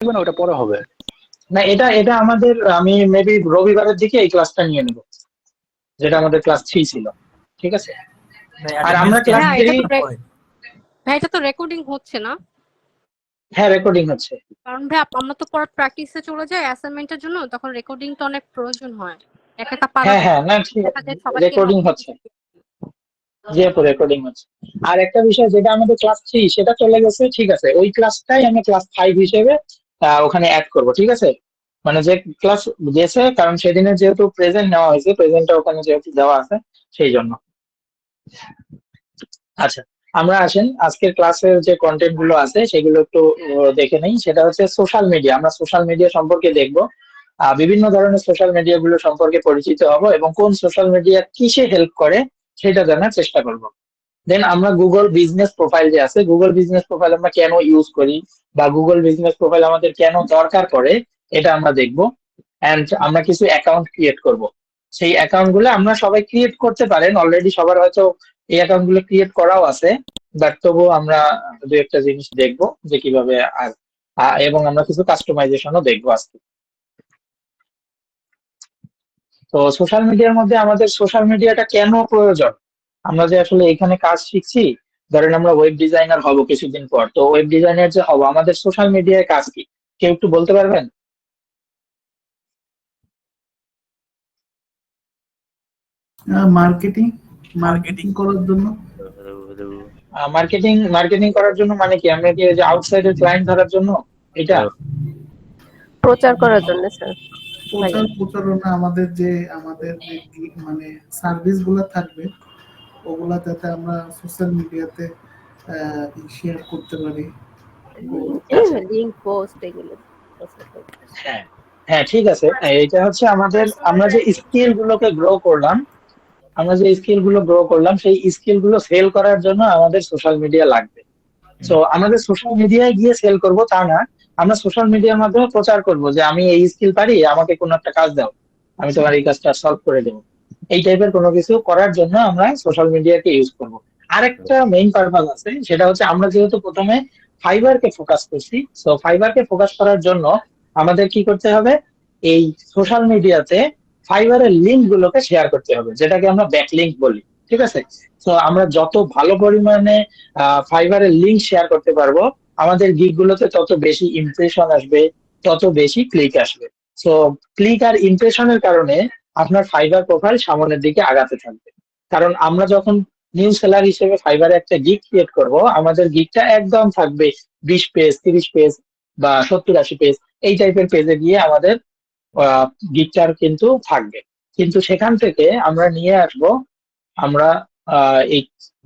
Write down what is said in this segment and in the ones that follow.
থাকবে না, ওটা পরে হবে। না, এটা এটা আমাদের, আমি মেবি রবিবারের দিকে এই ক্লাসটা নিয়ে নেব, যেটা আমাদের ক্লাস 3 ছিল। ঠিক আছে। মানে আর আমরা অ্যাটেন্ডেন্স কি ক্লাস ভাইয়া আসবে এটা থ্রি তো পরে? ভাই এটা তো রেকর্ডিং হচ্ছে না? হ্যাঁ, রেকর্ডিং হচ্ছে। কারণ ভাই আমরা তো পরে প্র্যাকটিসে চলে যাই অ্যাসাইনমেন্টের জন্য, তখন রেকর্ডিং তো অনেক প্রয়োজন হয়। একা একা পারা হ্যাঁ যায় হ্যাঁ, না। না ঠিক দেখা আছে, যায় সবাইকে রেকর্ডিং নক হচ্ছে। জি আপু, রেকর্ডিং হচ্ছে। আর একটা বিষয়, যেটা আমাদের ক্লাস 3 সেটা চলে গেছে, ঠিক আছে, ওই ক্লাসটাই আমরা ক্লাস 5 হিসেবে ওখানে অ্যাড করব। ঠিক আছে। মানে যে ক্লাস গেছে, কারণ সেদিনের যেহেতু প্রেজেন্ট নেওয়া হয়েছে, প্রেজেন্টটা ওখানে যেহেতু দেওয়া আছে, সেই জন্য। আচ্ছা, আমরা আসেন আজকের ক্লাসের যে কন্টেন্ট গুলো আছে সেগুলো একটু দেখে নেই। সেটা হচ্ছে সোশ্যাল মিডিয়া। আমরা সোশ্যাল মিডিয়া সম্পর্কে দেখব, বিভিন্ন ধরনের সোশ্যাল মিডিয়া গুলো সম্পর্কে পরিচিত হব, এবং কোন সোশ্যাল মিডিয়া কিসে হেল্প করে সেটা জানার চেষ্টা করব। দেন আমরা গুগল বিজনেস প্রোফাইল যে আছে, গুগল বিজনেস প্রোফাইল আমরা কেন ইউজ করি, বা গুগল বিজনেস প্রোফাইল আমাদের কেন দরকার পড়ে, এটা আমরা দেখব। এন্ড আমরা কিছু অ্যাকাউন্ট ক্রিয়েট করব। সেই অ্যাকাউন্ট গুলো আমরা সবাই ক্রিয়েট করতে পারেন, অলরেডি সবার হয়তো এই অ্যাকাউন্ট গুলো ক্রিয়েট করাও আছে, বাট তবুও আমরা দু একটা জিনিস দেখবো যে কিভাবে। আর এবং আমরা কিছু কাস্টমাইজেশনও দেখবো আজকে। তো সোশ্যাল মিডিয়ার মধ্যে আমাদের সোশ্যাল মিডিয়াটা কেন প্রয়োজন, আমরা যে আসলে এখানে কাজ শিখছি, ধরেন আমরা ওয়েব ডিজাইনার হব কিছুদিন পর, তো ওয়েব ডিজাইনার যে হব, আমাদের সোশ্যাল মিডিয়ায় কাজ কি, কেউ একটু বলতে পারবেন? Marketing marketing. মার্কেটিং করার জন্য। মার্কেটিং মার্কেটিং করার জন্য মানে কি, আমরা কি যে আউটসাইডের ক্লায়েন্ট ধরার জন্য এটা? প্রচার করার জন্য স্যার। ভাইয়া প্রচারণা, আমাদের যে সার্ভিস গুলা থাকবে, ওগুলা যাতে আমরা সোশ্যাল মিডিয়াতে শেয়ার করতে পারি। আচ্ছা, লিংক পোস্ট এগুলো। হ্যাঁ হ্যাঁ, ঠিক আছে। এটা হচ্ছে আমাদের, আমরা যে স্কিল গুলোকে গ্রো করলাম, সেই স্কিল গুলো সেল করার জন্য আমাদের সোশ্যাল মিডিয়া লাগবে। তো আমাদের সোশ্যাল মিডিয়ায় গিয়ে সেল করব তা না, আমরা সোশ্যাল মিডিয়ার মাধ্যমে প্রচার করব যে আমি এই স্কিল পারি, আমাকে কোনো একটা কাজ দাও, আমি তোমার এই কাজটা সলভ করে দেবো। এই টাইপের কোনো কিছু করার জন্য আমরা সোশ্যাল মিডিয়াকে ইউজ করব। আরেকটা মেইন পারপাস আছে, সেটা হচ্ছে আমরা যেহেতু প্রথমে ফাইবারকে ফোকাস করছি, তো ফাইবারকে ফোকাস করার জন্য আমাদের কি করতে হবে, এই সোশ্যাল মিডিয়াতে ফাইবারের লিঙ্ক গুলোকে শেয়ার করতে হবে, যেটাকে আমরা ব্যাকলিঙ্ক বলি। ঠিক আছে। তো আমরা যত ভালো পরিমাণে ফাইবারের লিঙ্ক শেয়ার করতে পারবো, আমাদের গিগ গুলোতে তত বেশি ইমপ্রেশন আসবে, তত বেশি ক্লিক আসবে। সো ক্লিক আর ইমপ্রেশনের কারণে আপনার ফাইবার প্রোফাইল সামনের দিকে আগাতে থাকবে। কারণ আমরা যখন নিউ সেলার হিসেবে ফাইবারে একটা গিগ ক্রিয়েট করব, আমাদের গিগটা একদম থাকবে 20 পেজ, 30 পেজ বা 70-80 পেজ, এই টাইপের পেজে গিয়ে আমাদের গিগটার কিন্তু থাকবে। কিন্তু সেখান থেকে আমরা নিয়ে আসব, আমরা এই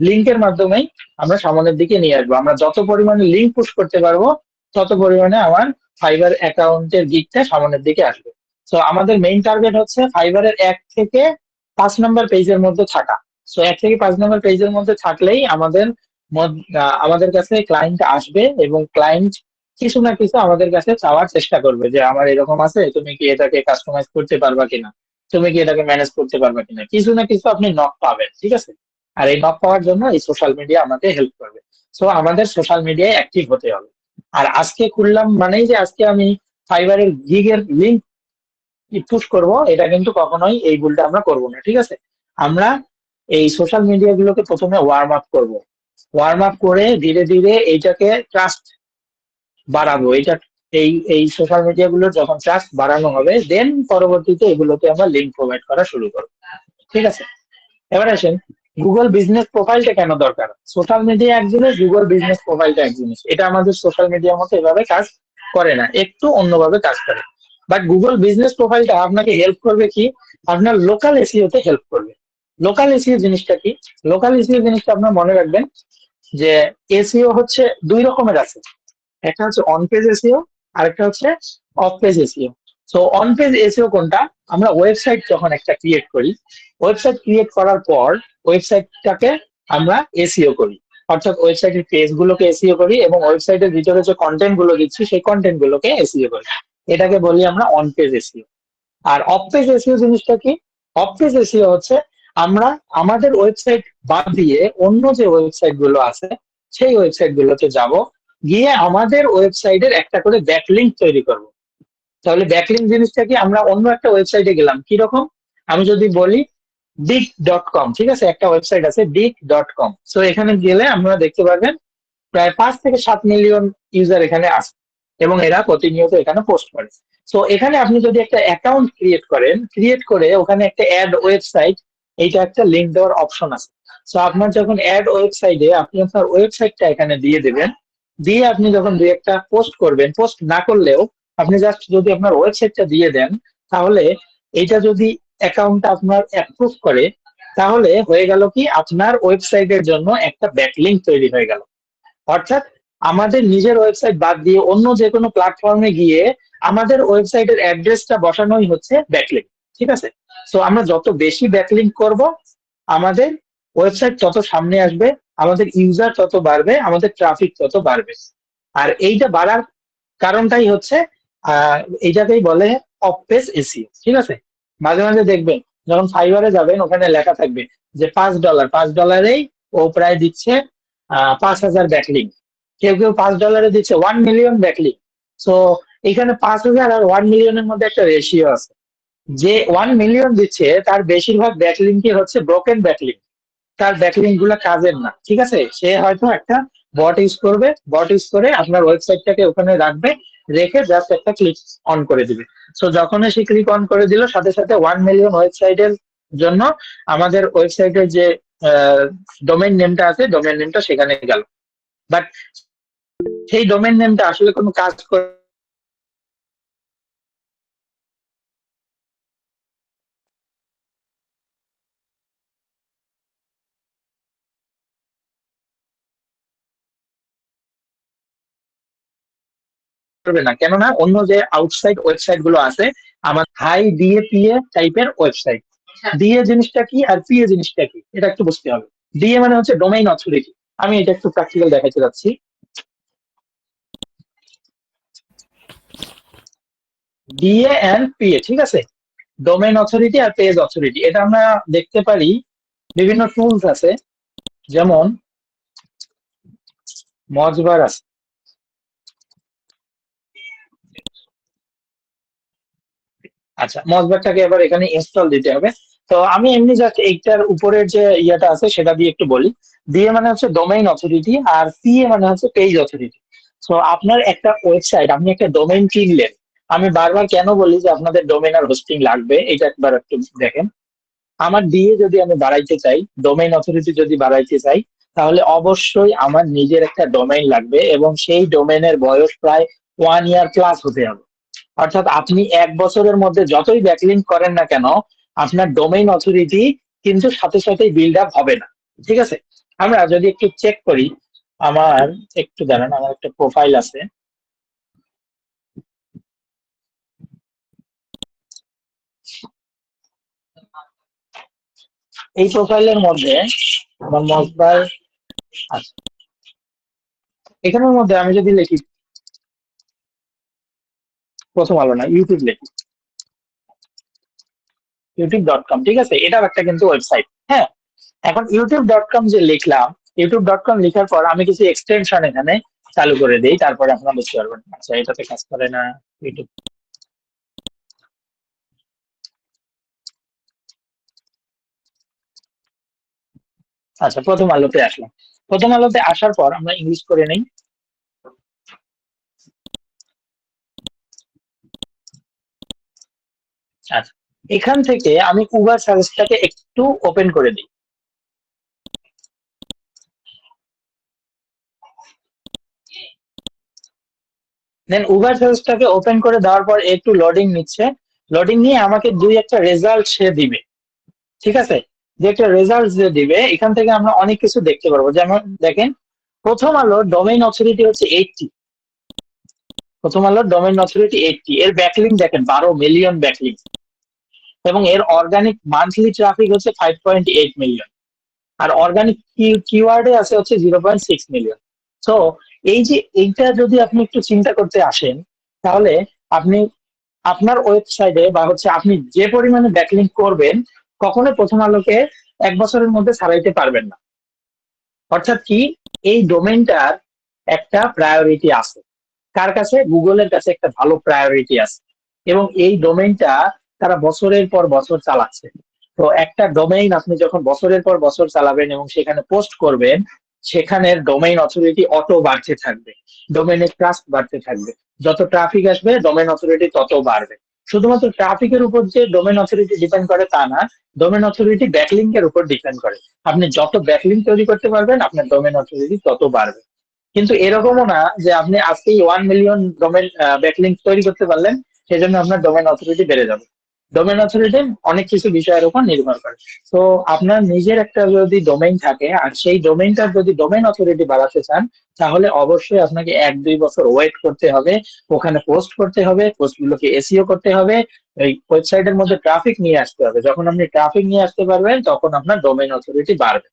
লিঙ্কের মাধ্যমেই আমরা সামনের দিকে নিয়ে আসবো। আমরা যত পরিমাণে লিঙ্ক পুশ করতে পারবো, তত পরিমাণে আমার ফাইবার অ্যাকাউন্টের গিগটা সামনের দিকে আসবে। তো আমাদের মেইন টার্গেট হচ্ছে ফাইবারের 1 থেকে 5 নম্বর পেজের মধ্যে থাকা। সো 1 থেকে 5 নম্বর পেজের মধ্যে থাকলেই আমাদের কাছে ক্লায়েন্ট আসবে, এবং ক্লায়েন্ট কিছু না কিছু আমাদের কাছে চাওয়ার চেষ্টা করবে যে আমার এরকম আছে, তুমি কি এটাকে কাস্টমাইজ করতে পারবা কিনা, তুমি কি এটাকে ম্যানেজ করতে পারবে কিনা, কিছু না কিছু আপনি নক পাবেন। ঠিক আছে। আর এই নক পাওয়ার জন্য এই সোশ্যাল মিডিয়া আমাকে হেল্প করবে। সো আমাদের সোশ্যাল মিডিয়ায় অ্যাক্টিভ হতে হবে। আর আজকে খুললাম মানেই যে আজকে আমি ফাইবারের গিগের লিঙ্ক পুশ করব, এটা কিন্তু কখনোই, এই ভুলটা আমরা করব না। ঠিক আছে। আমরা এই সোশ্যাল মিডিয়া গুলোকে প্রথমে ওয়ার্ম আপ করব, ওয়ার্ম আপ করে ধীরে ধীরে এইটাকে ট্রাস্ট বাড়াবো। এই এই সোশ্যাল মিডিয়া গুলোর যখন ট্রাস্ট বাড়ানো হবে, দেন পরবর্তীতে এগুলোকে আমরা লিঙ্ক প্রোভাইড করা শুরু করবো। ঠিক আছে। এবার আসেন, গুগল বিজনেস প্রোফাইলটা কেন দরকার। সোশ্যাল মিডিয়া এক জিনিস, গুগল বিজনেস প্রোফাইলটা এক জিনিস। এটা আমাদের সোশ্যাল মিডিয়ার মতো এভাবে কাজ করে না, একটু অন্যভাবে কাজ করে। বাট গুগল বিজনেস প্রোফাইলটা আপনাকে হেল্প করবে কি, আপনার লোকাল এসইও তে হেল্প করবে। লোকাল এসইও জিনিসটা কি, লোকাল এসইও জিনিসটা আপনার মনে রাখবেন যে এসইও হচ্ছে 2 রকমের আছে। একটা হচ্ছে অন পেজ এসইও, আর একটা হচ্ছে of page SEO. So on page SEO কোনটা, আমরা ওয়েবসাইট যখন একটা ক্রিয়েট করি, ওয়েবসাইট ক্রিয়েট করার পর ওয়েবসাইটটাকে আমরা এসইও করি, অর্থাৎ ওয়েবসাইটের পেজ গুলোকে এসইও করি, এবং ওয়েবসাইটের ভিতরে যে কন্টেন্ট গুলো দিচ্ছি সেই কন্টেন্ট গুলোকে এসইও করি। এটাকে বলি আমরা অন পেজ এসইও। আর অফ পেজ এসইও জিনিসটা কি, অফ পেজ এসইও হচ্ছে আমরা আমাদের ওয়েবসাইট বাদ দিয়ে অন্য যে ওয়েবসাইট গুলো আছে সেই ওয়েবসাইট গুলোতে যাব, গিয়ে আমাদের ওয়েবসাইটের একটা করে ব্যাকলিংক তৈরি করব। তাহলে ব্যাকলিংক জিনিসটা কি, আমরা অন্য একটা ওয়েবসাইটে গেলাম, কি রকম আমি যদি বলি dick.com, ঠিক আছে, একটা ওয়েবসাইট আছে dick.com। সো এখানে গেলে আপনারা দেখতে পারবেন প্রায় 5 থেকে 7 মিলিয়ন ইউজার এখানে আছে এবং এরা প্রতিনিয়ত এখানে পোস্ট করে। সো এখানে আপনি যদি একটা অ্যাকাউন্ট ক্রিয়েট করেন, ক্রিয়েট করে ওখানে একটা অ্যাড ওয়েবসাইট, এইটা একটা লিঙ্ক দেওয়ার অপশন আছে। সো আপনার যখন অ্যাড ওয়েবসাইটে আপনি আপনার ওয়েবসাইটটা এখানে দিয়ে দেবেন, দিয়ে আপনি যখন দুই একটা পোস্ট করবেন, পোস্ট না করলেও আপনি জাস্ট যদি আপনার ওয়েবসাইটটা দিয়ে দেন, তাহলে এইটা যদি অ্যাকাউন্টটা আপনার অ্যাপ্রুভ করে, তাহলে হয়ে গেল কি আপনার ওয়েবসাইটের জন্য একটা ব্যাকলিংক তৈরি হয়ে গেল। অর্থাৎ আমাদের নিজের ওয়েবসাইট বাদ দিয়ে অন্য যে কোনো প্ল্যাটফর্মে গিয়ে আমাদের ওয়েবসাইটের অ্যাড্রেসটা বসানোই হচ্ছে ব্যাকলিংক, ঠিক আছে। সো আমরা যত বেশি ব্যাকলিংক করব, আমাদের ওয়েবসাইট তত সামনে আসবে, আমাদের ইউজার তত বাড়বে, আমাদের ট্রাফিক তত বাড়বে। আর এইটা বাড়ার কারণটাই হচ্ছে এইটাকেই বলে অফ পেজ এসইও, ঠিক আছে। মাঝে মাঝে দেখবেন যখন ফাইবারে যাবেন, ওখানে লেখা থাকবে যে $5 ও প্রায় দিচ্ছে 5,000 ব্যাকলিংক। কেউ কেউ $5 দিচ্ছে 1 মিলিয়ন ব্যাকলিংক। সো এখানে 5,000 আর 1 মিলিয়নের মধ্যে একটা রেশিও আছে। যে 1 মিলিয়ন দিচ্ছে তার বেশিরভাগ ব্যাকলিংকই হচ্ছে ব্রোকেন ব্যাকলিংক, তার ব্যাকলিংক গুলো কাজের না, ঠিক আছে। সে হয়তো একটা বট ইউজ করবে, বট ইউজ করে আপনার ওয়েবসাইটটাকে ওখানে রাখবে, রেখে জাস্ট একটা ক্লিক অন করে দিবে। সো যখন সে ক্লিক অন করে দিল, সাথে সাথে 1 মিলিয়ন ওয়েবসাইটের জন্য আমাদের ওয়েবসাইটের যে ডোমেইন নেমটা আছে, ডোমেইন নেমটা সেখানে গেল, বাট সেই ডোমেইন নেমটা আসলে কোনো কাজ করবে না, কেননা অন্য যে আউটসাইড ওয়েবসাইট গুলো আছে, আমার হাই ডিএ পিএ টাইপের ওয়েবসাইট। ডিএ জিনিসটা কি আর পিএ জিনিসটা কি, এটা একটু বুঝতে হবে। ডিএ মানে হচ্ছে ডোমেইন অথরিটি। আমি এটা একটু প্র্যাকটিক্যাল দেখাতে যাচ্ছি। ডিএ এন্ড পিএ, ঠিক আছে, ডোমেইন অথরিটি আর পেজ অথরিটি। এটা আমরা দেখতে পারি বিভিন্ন টুলস আছে, যেমন মজবার আছে। আচ্ছা, মজবারটাকে এবার এখানে ইনস্টল দিতে হবে। তো আমি এমনি জাস্ট এইটার উপরের যে ইয়েটা আছে সেটা দিয়ে একটু বলি। ডিএ মানে হচ্ছে ডোমেইন অথরিটি, আর পিএ মানে হচ্ছে পেজ অথরিটি। সো আপনার একটা ওয়েবসাইট, আপনি একটা ডোমেইন কিনলেন, আমি বারবার কেন বলি যে আপনাদের ডোমেইন আর হোস্টিং লাগবে, এটা একবার একটু দেখেন। আমার ডিএ যদি আমি বাড়াইতে চাই, ডোমেইন অথরিটি যদি বাড়াইতে চাই, তাহলে অবশ্যই আমার নিজের একটা ডোমেইন লাগবে এবং সেই ডোমেইনের বয়স প্রায় 1 ইয়ার প্লাস হতে হবে। অর্থাৎ আপনি 1 বছরের মধ্যে যতই ব্যাকলিংক করেন না কেন, আপনার ডোমেইন অথরিটি কিন্তু সাথে সাথেই বিল্ড আপ হবে না, ঠিক আছে। আমরা যদি একটু চেক করি, আমার একটু দাঁড়ান, আমার একটা প্রোফাইল আছে। এই প্রোফাইলের মধ্যে আমার মজবার আছে। এখানের মধ্যে আমি যদি লিখি প্রথম আলো না, ইউটিউব লিখি, youtube.com, ঠিক আছে, এটাও একটা কিন্তু ওয়েবসাইট। হ্যাঁ, এখন youtube.com যে লিখলাম, youtube.com লেখার পর আমি কিছু এক্সটেনশন এখানে চালু করে দিই, তারপরে আপনারা বুঝতে পারবেন। আচ্ছা, এটাতে কাজ করে না ইউটিউব। আচ্ছা, প্রথম আলোতে আসলাম। প্রথম আলোতে আসার পর আমরা ইংলিশ করে নেই। আচ্ছা, এখান থেকে আমি উবার সার্ভিসটাকে একটু ওপেন করে দিই। দেন উবার সার্ভিসটাকে ওপেন করে দেওয়ার পর একটু লোডিং নিচ্ছে, লোডিং নিয়ে আমাকে দুই একটা রেজাল্ট সে দিবে, ঠিক আছে। যে একটা রেজাল্ট যে দিবে, এখান থেকে আমরা অনেক কিছু দেখতে পারবো। যেমন দেখেন, প্রথম আলো ডোমেইন অথরিটি হচ্ছে 80, প্রথম আলোর ডোমেইন অথরিটি 80, এর ব্যাকলিংক দেখেন 12 মিলিয়ন ব্যাকলিংক, এবং এর অর্গানিক মান্থলি ট্রাফিক হচ্ছে 5.8 মিলিয়ন, আর অর্গানিক কিওয়ার্ডে আছে হচ্ছে 0.6 মিলিয়ন। তো এই যে এইটা যদি আপনি একটু চিন্তা করতে আসেন, তাহলে আপনি আপনার ওয়েবসাইটে বা হচ্ছে আপনি যে পরিমাণে ব্যাকলিংক করবেন, কখনো প্রথম আলোকে 1 বছরের মধ্যে ছাড়াইতে পারবেন না। অর্থাৎ কি, এই ডোমেইনটার একটা প্রায়োরিটি আছে। কার কাছে? গুগলের কাছে একটা ভালো প্রায়োরিটি আছে, এবং এই ডোমেইনটা তারা বছরের পর বছর চালাচ্ছে। তো একটা ডোমেইন আপনি যখন বছরের পর বছর চালাবেন এবং সেখানে পোস্ট করবেন, সেখানের ডোমেইন অথরিটি অটো বাড়তে থাকবে, ডোমেইনের ট্রাস্ট বাড়তে থাকবে। যত ট্রাফিক আসবে ডোমেইন অথরিটি তত বাড়বে। শুধুমাত্র ট্রাফিকের উপর যে ডোমেইন অথরিটি ডিপেন্ড করে তা না, ডোমেইন অথরিটি ব্যাকলিংক এর উপর ডিপেন্ড করে। আপনি যত ব্যাকলিংক তৈরি করতে পারবেন আপনার ডোমেইন অথরিটি তত বাড়বে। কিন্তু এরকমও না যে আপনি আজকেই 1 মিলিয়ন ডোমেন ব্যাকলিংক তৈরি করতে পারলেন, সেজন্য আপনার ডোমেন অথরিটি বেড়ে যাবে। ডোমেন অথরিটি অনেক কিছু বিষয়ের উপর নির্ভর করে। তো আপনার নিজের একটা যদি ডোমেইন থাকে আর সেই ডোমেইনটার যদি ডোমেইন অথরিটি বাড়াতে চান, তাহলে অবশ্যই আপনাকে 1-2 বছর ওয়েট করতে হবে, ওখানে পোস্ট করতে হবে, পোস্টগুলোকে এসইও করতে হবে, এই ওয়েবসাইটের মধ্যে ট্রাফিক নিয়ে আসতে হবে। যখন আপনি ট্রাফিক নিয়ে আসতে পারবেন তখন আপনার ডোমেইন অথরিটি বাড়বে।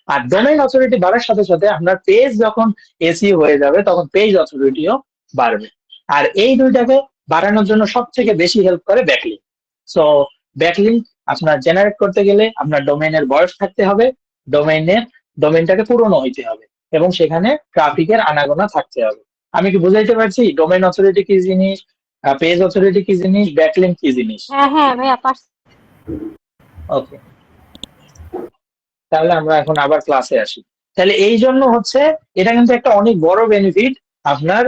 আর ডোমেইন অথরিটি বাড়ার সাথে সাথে আপনার পেজ যখন এসইও হয়ে যাবে তখন পেজ অথরিটিও বাড়বে। আর এই দুইটাকে বাড়ানোর জন্য সব থেকে বেশি হেল্প করে ব্যাকলিংক। সো ব্যাকলিংক আপনার জেনারেট করতে গেলে আপনার ডোমেইনের বয়স থাকতে হবে, ডোমেইনটাকে পুরনো হইতে হবে, এবং সেখানে ট্রাফিকের আনাগোনা থাকতে হবে। আমি কি বুঝাইতে পারছি ডোমেইন অথরিটি কি জিনিস, পেজ অথরিটি কি জিনিস, ব্যাকলিংক কি জিনিস? হ্যাঁ হ্যাঁ ভাইয়া পারছি। ওকে, তাহলে আমরা এখন আবার ক্লাসে আসি। তাহলে এই জন্য হচ্ছে এটা কিন্তু একটা অনেক বড় বেনিফিট আপনার,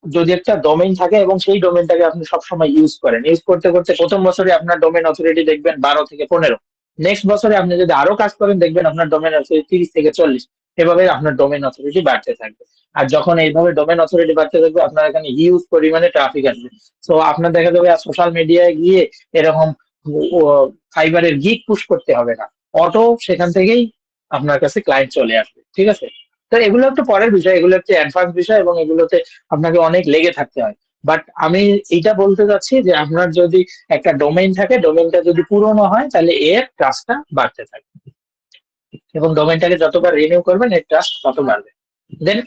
যদি একটা ডোমেইন থাকে এবং সেই ডোমেইনটাকে আপনি সবসময় ইউজ করেন। ইউজ করতে করতে প্রথম বছরে আপনার ডোমেইন অথরিটি দেখবেন 12 থেকে 15, নেক্সট বছরে আপনি যদি আরো কাজ করেন দেখবেন আপনার ডোমেইন অথরিটি 30 থেকে 40, এভাবে আপনার ডোমেইন অথরিটি বাড়তে থাকবে। আর যখন এইভাবে ডোমেইন অথরিটি বাড়তে থাকবে আপনার এখানে হিউজ পরিমাণে ট্রাফিক আসবে। তো আপনার দেখা যাবে সোশ্যাল মিডিয়ায় গিয়ে এরকম ফাইবারের গিগ পুশ করতে হবে না, অটো সেখান থেকেই আপনার কাছে ক্লায়েন্ট চলে আসবে। ঠিক আছে? তো এগুলো একটু পরের বিষয়, এগুলো হচ্ছে অ্যাডভান্স বিষয় এবং এগুলোতে আপনাকে অনেক লেগে থাকতে হয়। বাট আমি এইটা বলতে চাচ্ছি যে আপনার যদি একটা ডোমেইন থাকে, ডোমেইনটা যদি পুরনো হয় তাহলে এর ট্রাস্টটা বাড়তে থাকে, এবং ডোমেইনটাকে যতবার রিনিউ করবেন এর ট্রাস্ট তত বাড়বে। দেন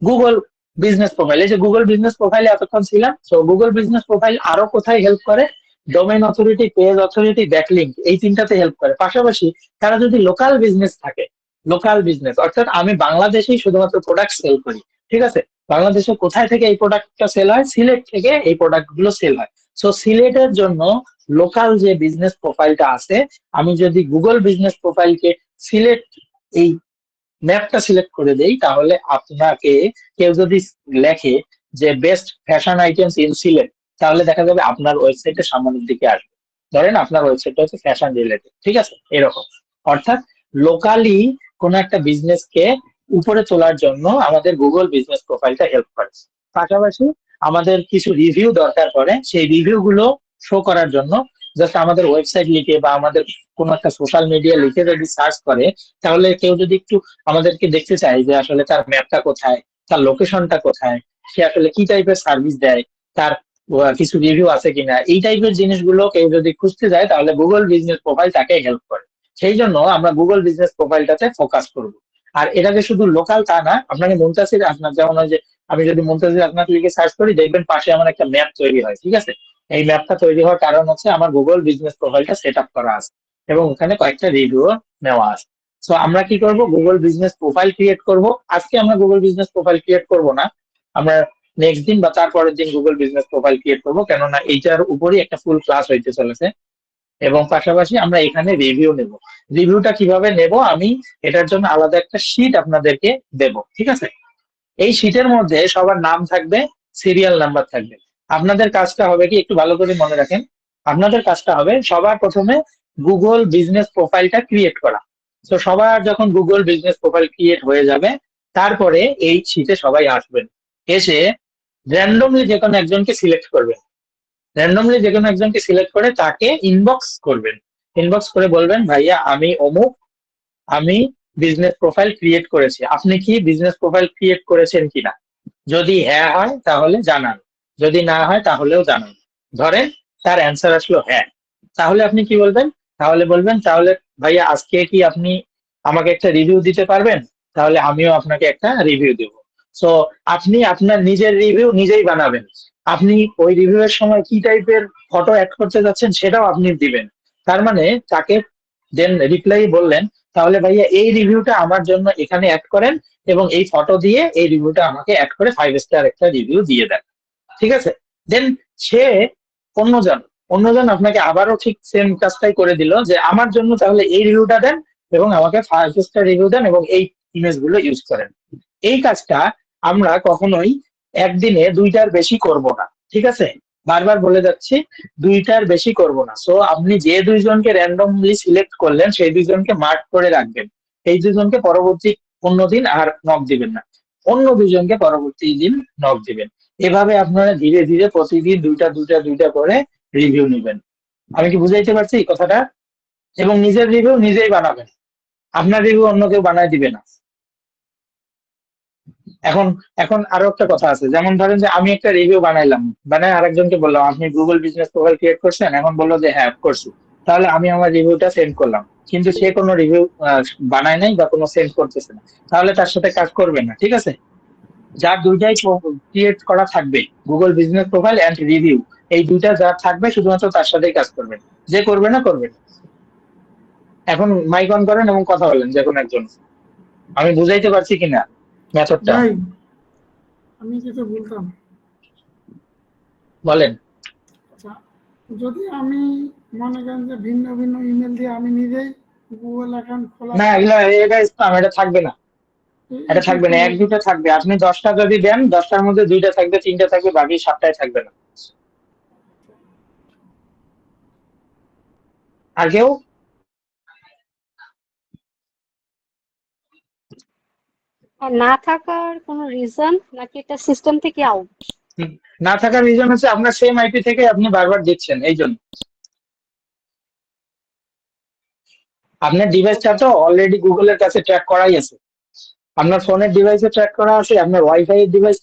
গুগল বিজনেস প্রোফাইল, এই যে গুগল বিজনেস প্রোফাইলে এতক্ষণ ছিলাম, তো গুগল বিজনেস প্রোফাইল আরো কোথায় হেল্প করে? Domain authority, page authority, backlink, এই তিনটাতে হেল্প করে। পাশাপাশি তারা যদি লোকাল বিজনেস থাকে, লোকাল বিজনেস অর্থাৎ আমি বাংলাদেশেই শুধুমাত্র প্রোডাক্ট সেল করি, ঠিক আছে, বাংলাদেশে কোথায় থেকে এই প্রোডাক্টটা সেল হয়? সিলেট থেকে এই প্রোডাক্ট গুলো সেল হয়। সো সিলেটের জন্য লোকাল যে বিজনেস প্রোফাইলটা আছে, আমি যদি গুগল বিজনেস প্রোফাইলকে সিলেক্ট, এই ম্যাপটা সিলেক্ট করে দেই, তাহলে আপনাকে কেউ যদি লেখে যে best fashion items in Sylhet, তাহলে দেখা যাবে আপনার ওয়েবসাইটের সামনের দিকে আসবে। ধরেন আপনার ওয়েবসাইটটা হচ্ছে ফ্যাশন রিলেটেড, ঠিক আছে, এরকম। অর্থাৎ লোকালি কোন একটা বিজনেসকে উপরে তোলার জন্য আমাদের গুগল বিজনেস প্রোফাইলটা হেল্প করে। পাশাপাশি আমাদের কিছু রিভিউ দরকার পড়ে, সেই রিভিউ গুলো শো করার জন্য জাস্ট আমাদের ওয়েবসাইট লিখে বা আমাদের কোন একটা সোশ্যাল মিডিয়া লিখে যদি সার্চ করে, তাহলে কেউ যদি একটু আমাদেরকে দেখতে চায় যে আসলে তার ম্যাপটা কোথায়, তার লোকেশনটা কোথায়, সে আসলে কি টাইপের সার্ভিস দেয়, তার কিছু রিভিউ আছে কিনা, এই টাইপের জিনিসগুলো কেউ যদি খুঁজতে যায় তাহলে গুগল বিজনেস প্রোফাইল তাকে হেল্প করে। সেই জন্য আমরা গুগল বিজনেস প্রোফাইলটাতে ফোকাস করব। আর এটাকে শুধু লোকাল তা না, আপনাকে মুনতাসির, আপনার যেমন হয় যে আমি যদি মুনতাসির আপনাকে লিখে সার্চ করি দেখবেন পাশে আমার একটা ম্যাপ তৈরি হয়, ঠিক আছে। এই ম্যাপটা তৈরি হওয়ার কারণ হচ্ছে আমার গুগল বিজনেস প্রোফাইলটা সেট আপ করা আছে এবং ওখানে কয়েকটা রিভিউ নেওয়া আছে। সো আমরা কি করব? গুগল বিজনেস প্রোফাইল ক্রিয়েট করব। আজকে আমরা গুগল বিজনেস প্রোফাইল ক্রিয়েট করব না, আমরা নেক্সট দিন বা তারপরের দিন গুগল বিজনেস প্রোফাইল ক্রিয়েট করব, কেননা এইটার উপরই একটা ফুল ক্লাস হইতে চলেছে। এবং পাশাপাশি আমরা এখানে রিভিউ নেব। রিভিউটা কিভাবে নেব আমি এটার জন্য আলাদা একটা শীট আপনাদেরকে দেব, ঠিক আছে। এই শীটের মধ্যে সবার নাম থাকবে, সিরিয়াল নাম্বার থাকবে। আপনাদের কাজটা হবে কি, একটু ভালো করে মনে রাখেন, আপনাদের কাজটা হবে সবার প্রথমে গুগল বিজনেস প্রোফাইলটা ক্রিয়েট করা। তো সবার যখন গুগল বিজনেস প্রোফাইল ক্রিয়েট হয়ে যাবে, তারপরে এই শীটে সবাই আসবেন, এসে র্যান্ডমলি যে কোনো একজনকে সিলেক্ট করবেন, র্যান্ডমলি যে কোনো একজনকে সিলেক্ট করে তাকে ইনবক্স করবেন। ইনবক্স করে বলবেন, ভাইয়া আমি অমুক, আমি বিজনেস প্রোফাইল ক্রিয়েট করেছি, আপনি কি বিজনেস প্রোফাইল ক্রিয়েট করেছেন কিনা? যদি হ্যাঁ হয় তাহলে জানান, যদি না হয় তাহলেও জানান। ধরেন তার অ্যান্সার আসলো হ্যাঁ, তাহলে আপনি কি বলবেন? তাহলে বলবেন, তাহলে ভাইয়া আজকে কি আপনি আমাকে একটা রিভিউ দিতে পারবেন? তাহলে আমিও আপনাকে একটা রিভিউ দেব। সো আপনি আপনার নিজের রিভিউ নিজেই বানাবেন। আপনি ওই রিভিউ এর সময় কি টাইপের ফটো অ্যাড করতে যাচ্ছেন সেটাও আপনি দিবেন। তার মানে তাকে দেন রিপ্লাই বললেন তাহলে ভাইয়া এই রিভিউটা আমার জন্য এখানে অ্যাড করেন এবং এই ফটো দিয়ে এই রিভিউটা আমাকে অ্যাড করে 5 স্টার একটা রিভিউ দিয়ে দেন, ঠিক আছে? দেন সে অন্যজন অন্যজন আপনাকে আবারও ঠিক সেম কাজটাই করে দিল যে আমার জন্য তাহলে এই রিভিউটা দেন এবং আমাকে 5 স্টার রিভিউ দেন এবং এই ইমেজ গুলো ইউজ করেন। এই কাজটা আমরা কখনোই একদিনে 2টার বেশি করব না, ঠিক আছে? বারবার বলে যাচ্ছি, 2টার বেশি করব না। সো আপনি যে 2জনকে র্যান্ডমলি সিলেক্ট করলেন সেই 2জনকে মার্ক করে রাখবেন। এই 2জনকে পরবর্তী অন্য দিন আর নক দিবেন না, অন্য 2জনকে পরবর্তী দিন নক দিবেন। এভাবে আপনারা ধীরে ধীরে প্রতিদিন 2টা করে রিভিউ নেবেন। আমি কি বুঝাইতে পারছি কথাটা? এবং নিজের রিভিউ নিজেই বানাবেন, আপনার রিভিউ অন্য কেউ বানায় দিবে না। এখন এখন আরো একটা কথা আছে, যেমন ধরেন যে আমি একটা রিভিউ বানাইলাম, বানায় আরেকজনকে বললাম আপনি গুগল বিজনেস প্রোফাইল ক্রিয়েট করছেন, এখন বললো যে হ্যাঁ করছি। তাহলে আমি আমার রিভিউটা সেন্ড করলাম, কিন্তু সে কোনো রিভিউ বানায় নাই বা কোনো সেন্ড করতেছে না, তাহলে তার সাথে কাজ করবে না, ঠিক আছে? যার 2টাই ক্রিয়েট করা থাকবে, Google business profile and review, এই 2টা যার থাকবে শুধুমাত্র তার সাথেই কাজ করবেন, যে করবে না করবে না। এখন মাইক অন করেন এবং কথা বলেন যে কোনো একজন। আমি বুঝাইতে পারছি কিনা মেথডটা? ভাই আমি যেটা বলতাম, বলেন। আচ্ছা, যদি আমি মনে করেন যে ভিন্ন ভিন্ন ইমেল দিয়ে আমি নিজেই গুগল অ্যাকাউন্ট খোলা না, এগুলা এটা স্প্যাম, এটা থাকবে না, এটা এটা থাকবে না। কি 1-2টা থাকবে, আপনি 10টা যদি দেন 10টার মধ্যে 2টা থাকবে, 3টা থাকবে, বাকি 7টায় থাকবে না। আর কেউ? আর না থাকার কোনো রিজন নাকি এটা সিস্টেম থেকে আউট? হুম, না থাকার রিজন হচ্ছে আপনার সেম আইপি থেকে আপনি বারবার দিচ্ছেন, এই জন্য। আপনার ডিভাইসটা তো অলরেডি গুগলের কাছে ট্র্যাক করাই আছে, আপনার ফোনের ডিভাইসে ট্র্যাক করা আছে, আপনার ওয়াইফাই এর ডিভাইস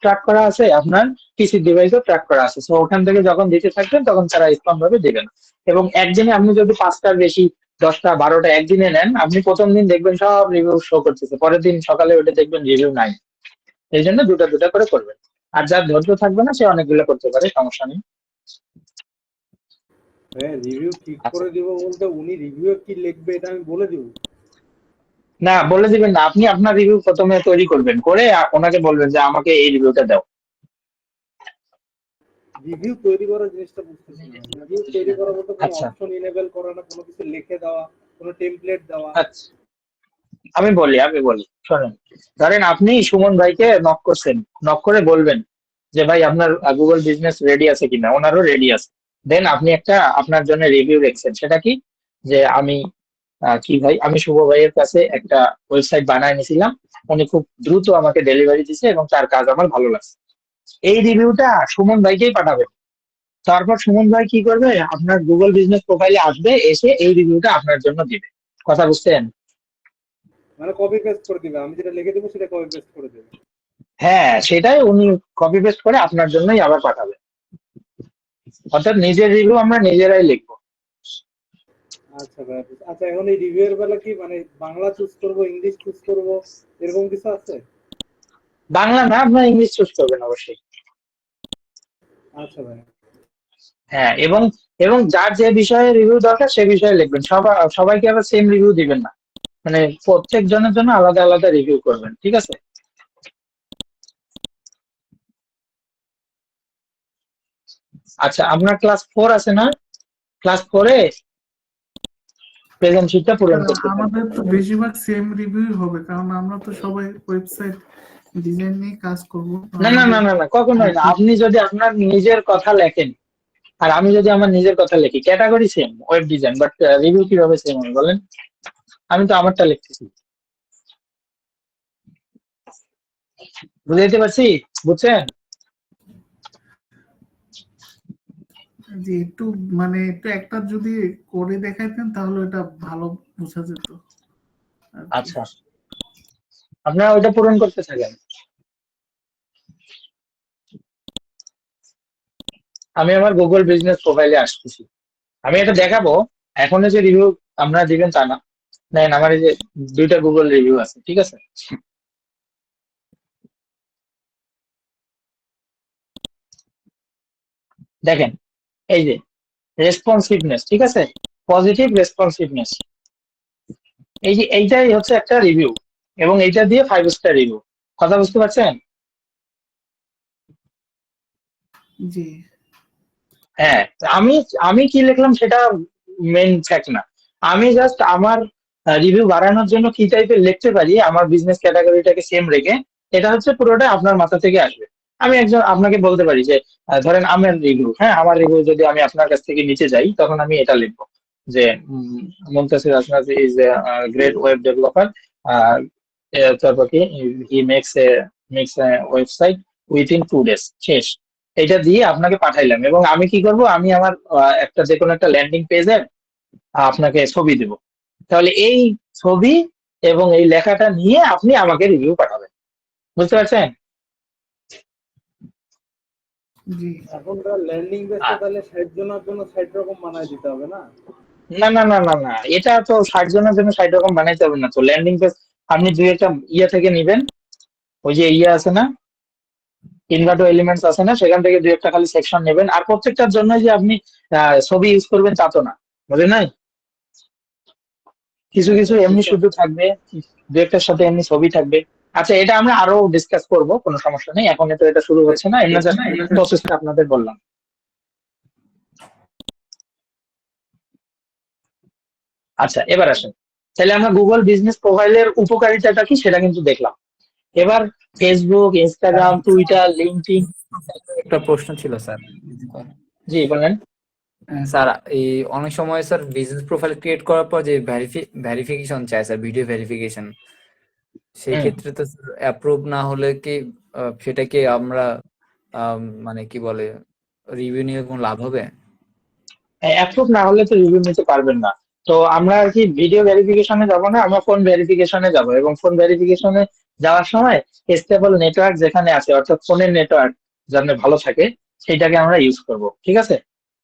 ট্র্যাক করা আছে, আপনার পিসির ডিভাইসও ট্র্যাক করা আছে। তো ওখান থেকে যখন দিতে থাকবেন তখন তারা স্পাম ভাবে দেবেন। এবং একদিনে আপনি যদি 5টার বেশি, 10টা 12টা একদিনে নেন, আপনি প্রথম দিন দেখবেন সব রিভিউ শো করতেছে, পরের দিন সকালে ওটা দেখবেন রিভিউ নাই। এই জন্য 2টা করে করবেন। আর যার ধৈর্য থাকবে না সে অনেকগুলো করতে পারে, সমস্যা নেই। হ্যাঁ, রিভিউ ঠিক আচ্ছা, করে দিব বলতে উনি রিভিউ কি লিখবে এটা আমি বলে দিব? না বলে দিবেন না, আপনি আপনার রিভিউ প্রথমে তৈরি করবেন, করে ওনাকে বলবেন যে আমাকে এই রিভিউটা দাও। রিভিউ তৈরি করার জিনিসটা বুঝতেছি না। রিভিউ তৈরি করা বলতে কোনো আচ্ছা অপশন ইনেবল করা না, কোনো কিছু লিখে দেওয়া, কোনো টেমপ্লেট দেওয়া? আচ্ছা, আমি বলি শোনেন। ধরেন আপনি সুমন ভাইকে নক করছেন, নক করে বলবেন যে ভাই আপনার গুগল বিজনেস রেডি আছে কিনা, ওনারও রেডি আছে। দেন আপনি একটা আপনার জন্য রিভিউ লিখছেন, সেটা কি, যে আমি কি ভাই, আমি শুভ ভাইয়ের কাছে একটা ওয়েবসাইট বানায় নিয়েছিলাম, উনি খুব দ্রুত আমাকে ডেলিভারি দিছে এবং তার কাজ আমার ভালো লাগছে। এই রিভিউটা সুমন ভাইকেই পাঠাবেন। তারপর সুমন ভাই কি করবে, আপনার গুগল বিজনেস প্রোফাইলে আসবে, এসে এই রিভিউটা আপনার জন্য দিবে। কথা বুঝছেন? মানে কপি পেস্ট করে দিবে, আমি যেটা লিখে দেবো সেটা কপি পেস্ট করে দেবে? হ্যাঁ, সেটাই উনি কপি পেস্ট করে আপনার জন্যই আবার পাঠাবে। অর্থাৎ নিজের রিভিউ আমরা নিজেরাই লিখবো। আচ্ছা ভাই, আচ্ছা এখন এই রিভিউ এর বেলা কি মানে বাংলা চুজ করব, ইংলিশ চুজ করব, এরকম কিছু আছে? বাংলা না, আপনার ইংলিশ চুজ করবেন অবশ্যই। আচ্ছা ভাই। হ্যাঁ, এবং এবং যার যে বিষয়ে রিভিউ দরকার সে বিষয়ে লিখবেন। সবাইকে আবার সেম রিভিউ দিবেন না, মানে প্রত্যেক জনের জন্য আলাদা আলাদা রিভিউ করবেন, ঠিক আছে? আচ্ছা, আপনার ক্লাস 4 আছে না? ক্লাস 4-এ প্রেজেন্ট শিটটা পূরণ করতে থাকবেন। আমাদের তো বেশিরভাগ সেম রিভিউ হবে, কারণ আমরা তো সবাই ওয়েবসাইট ডিজাইন নিয়ে কাজ করব। না না না না না, কখনোই না। আপনি যদি আপনার নিজের কথা লেখেন আর আমি যদি আমার নিজের কথা লিখি, category same, web design, but review কিভাবে সেম হবে বলেন? আমি তো আমারটা লিখতেছি, বুঝাইতে পারছি? বুঝছেন? যে একটু মানে একটু একটা যদি করে দেখাইতেন তাহলে এটা ভালো বোঝা যেত আর কি। আচ্ছা, আপনারা ওইটা পূরণ করতে থাকেন, আমি আমার গুগল বিজনেস প্রোফাইলে আসতেছি। আমি এটা দেখাবো, এখন যে রিভিউ আপনারা দিবেন তা না। নেন, আমার এই যে 2টা গুগল রিভিউ আছে, ঠিক আছে? দেখেন, এই যে রেসপন্সিভনেস, ঠিক আছে, পজিটিভ রেসপন্সিভনেস, এই যে এইটাই হচ্ছে একটা রিভিউ, এবং এইটা দিয়ে 5 স্টার রিভিউ। কথা বুঝতে পারছেন? জি হ্যাঁ, আমি আমি কি লিখলাম সেটা মেইন ফ্যাক্ট না। আমি জাস্ট আমার রিভিউ বাড়ানোর জন্য কি টাইপের লিখতে পারি আমার বিজনেস ক্যাটাগরিটাকে সেম রেখে, এটা হচ্ছে পুরোটা আপনার মাথা থেকে আসবে। আমি একজন আপনাকে বলতে পারি যে ধরেন আমার রিভিউ, হ্যাঁ আমার রিভিউ যদি আমি আপনার কাছ থেকে নিচে যাই তখন আমি এটা লিখবো যে Muntasir Asnad is great web developer, তারপর কি he makes website within 2 days, শেষ। এটা দিয়ে আপনাকে পাঠাইলাম, এবং আমি কি করব, আমি আমার একটা যে কোনো একটা ল্যান্ডিং পেজের আপনাকে ছবি দেব। তাহলে এই ছবি এবং এই লেখাটা নিয়ে আপনি আমাকে রিভিউ পাঠাবেন। বুঝতে পারছেন? জি এখন ল্যান্ডিং পেজটা তাহলে 60 জনের জন্য 60 রকম বানায় দিতে হবে না? না না না না না, এটা তো 60 জনের জন্য 60 রকম বানাইতে হবে না তো। ল্যান্ডিং পেজ আপনি দুই একটা ইয়ে থেকে নিবেন, ওই যে ইয়ে আছে না, ইনভার্টো এলিমেন্টস আছে না, সেখান থেকে দুই একটা খালি সেকশন নেবেন। আর প্রত্যেকটার জন্য যে আপনি ছবি ইউজ করবেন তা তো না, বুঝলেন নাই? কিছু আচ্ছা কিছু এমনি ঠিক শুধু আছে। থাকবে, দু একটার সাথে এমনি ছবি থাকবে। আচ্ছা, এটা আমরা আরো ডিসকাস করব, কোনো সমস্যা নেই, এখন তো এটা শুরু হচ্ছে না, এমনি জাস্ট প্রসেসটা আপনাদের বললাম। আচ্ছা, এবার আসেন, তাহলে আমরা গুগল বিজনেস প্রোফাইলের উপকারিতাটা কি সেটা কিন্তু দেখলাম। এবার ফেসবুক, ইনস্টাগ্রাম, টুইটার, লিঙ্কডইন। একটা প্রশ্ন ছিল স্যার। জি বলেন। স্যার এই অনেক সময় স্যার বিজনেস প্রোফাইল ক্রিয়েট করার পর যে ভেরিফিকেশন চায় স্যার, ভিডিও ভেরিফিকেশন, সেই হুম, ক্ষেত্রে তো অ্যাপ্রুভ না হলে কি সেটাকে আমরা মানে কি বলে রিভিউ নিয়ে কোনো লাভ হবে? অ্যাপ্রুভ না হলে তো রিভিউ নিতে পারবেন না। তো আমরা আর কি ভিডিও ভেরিফিকেশনে যাব না, আমরা ফোন ভেরিফিকেশনে যাব, এবং ফোন ভেরিফিকেশনে যাওয়ার সময় স্টেবল নেটওয়ার্ক যেখানে আছে, অর্থাৎ ফোনের নেটওয়ার্ক যেন ভালো থাকে, সেইটাকে আমরা ইউজ করব। ঠিক আছে?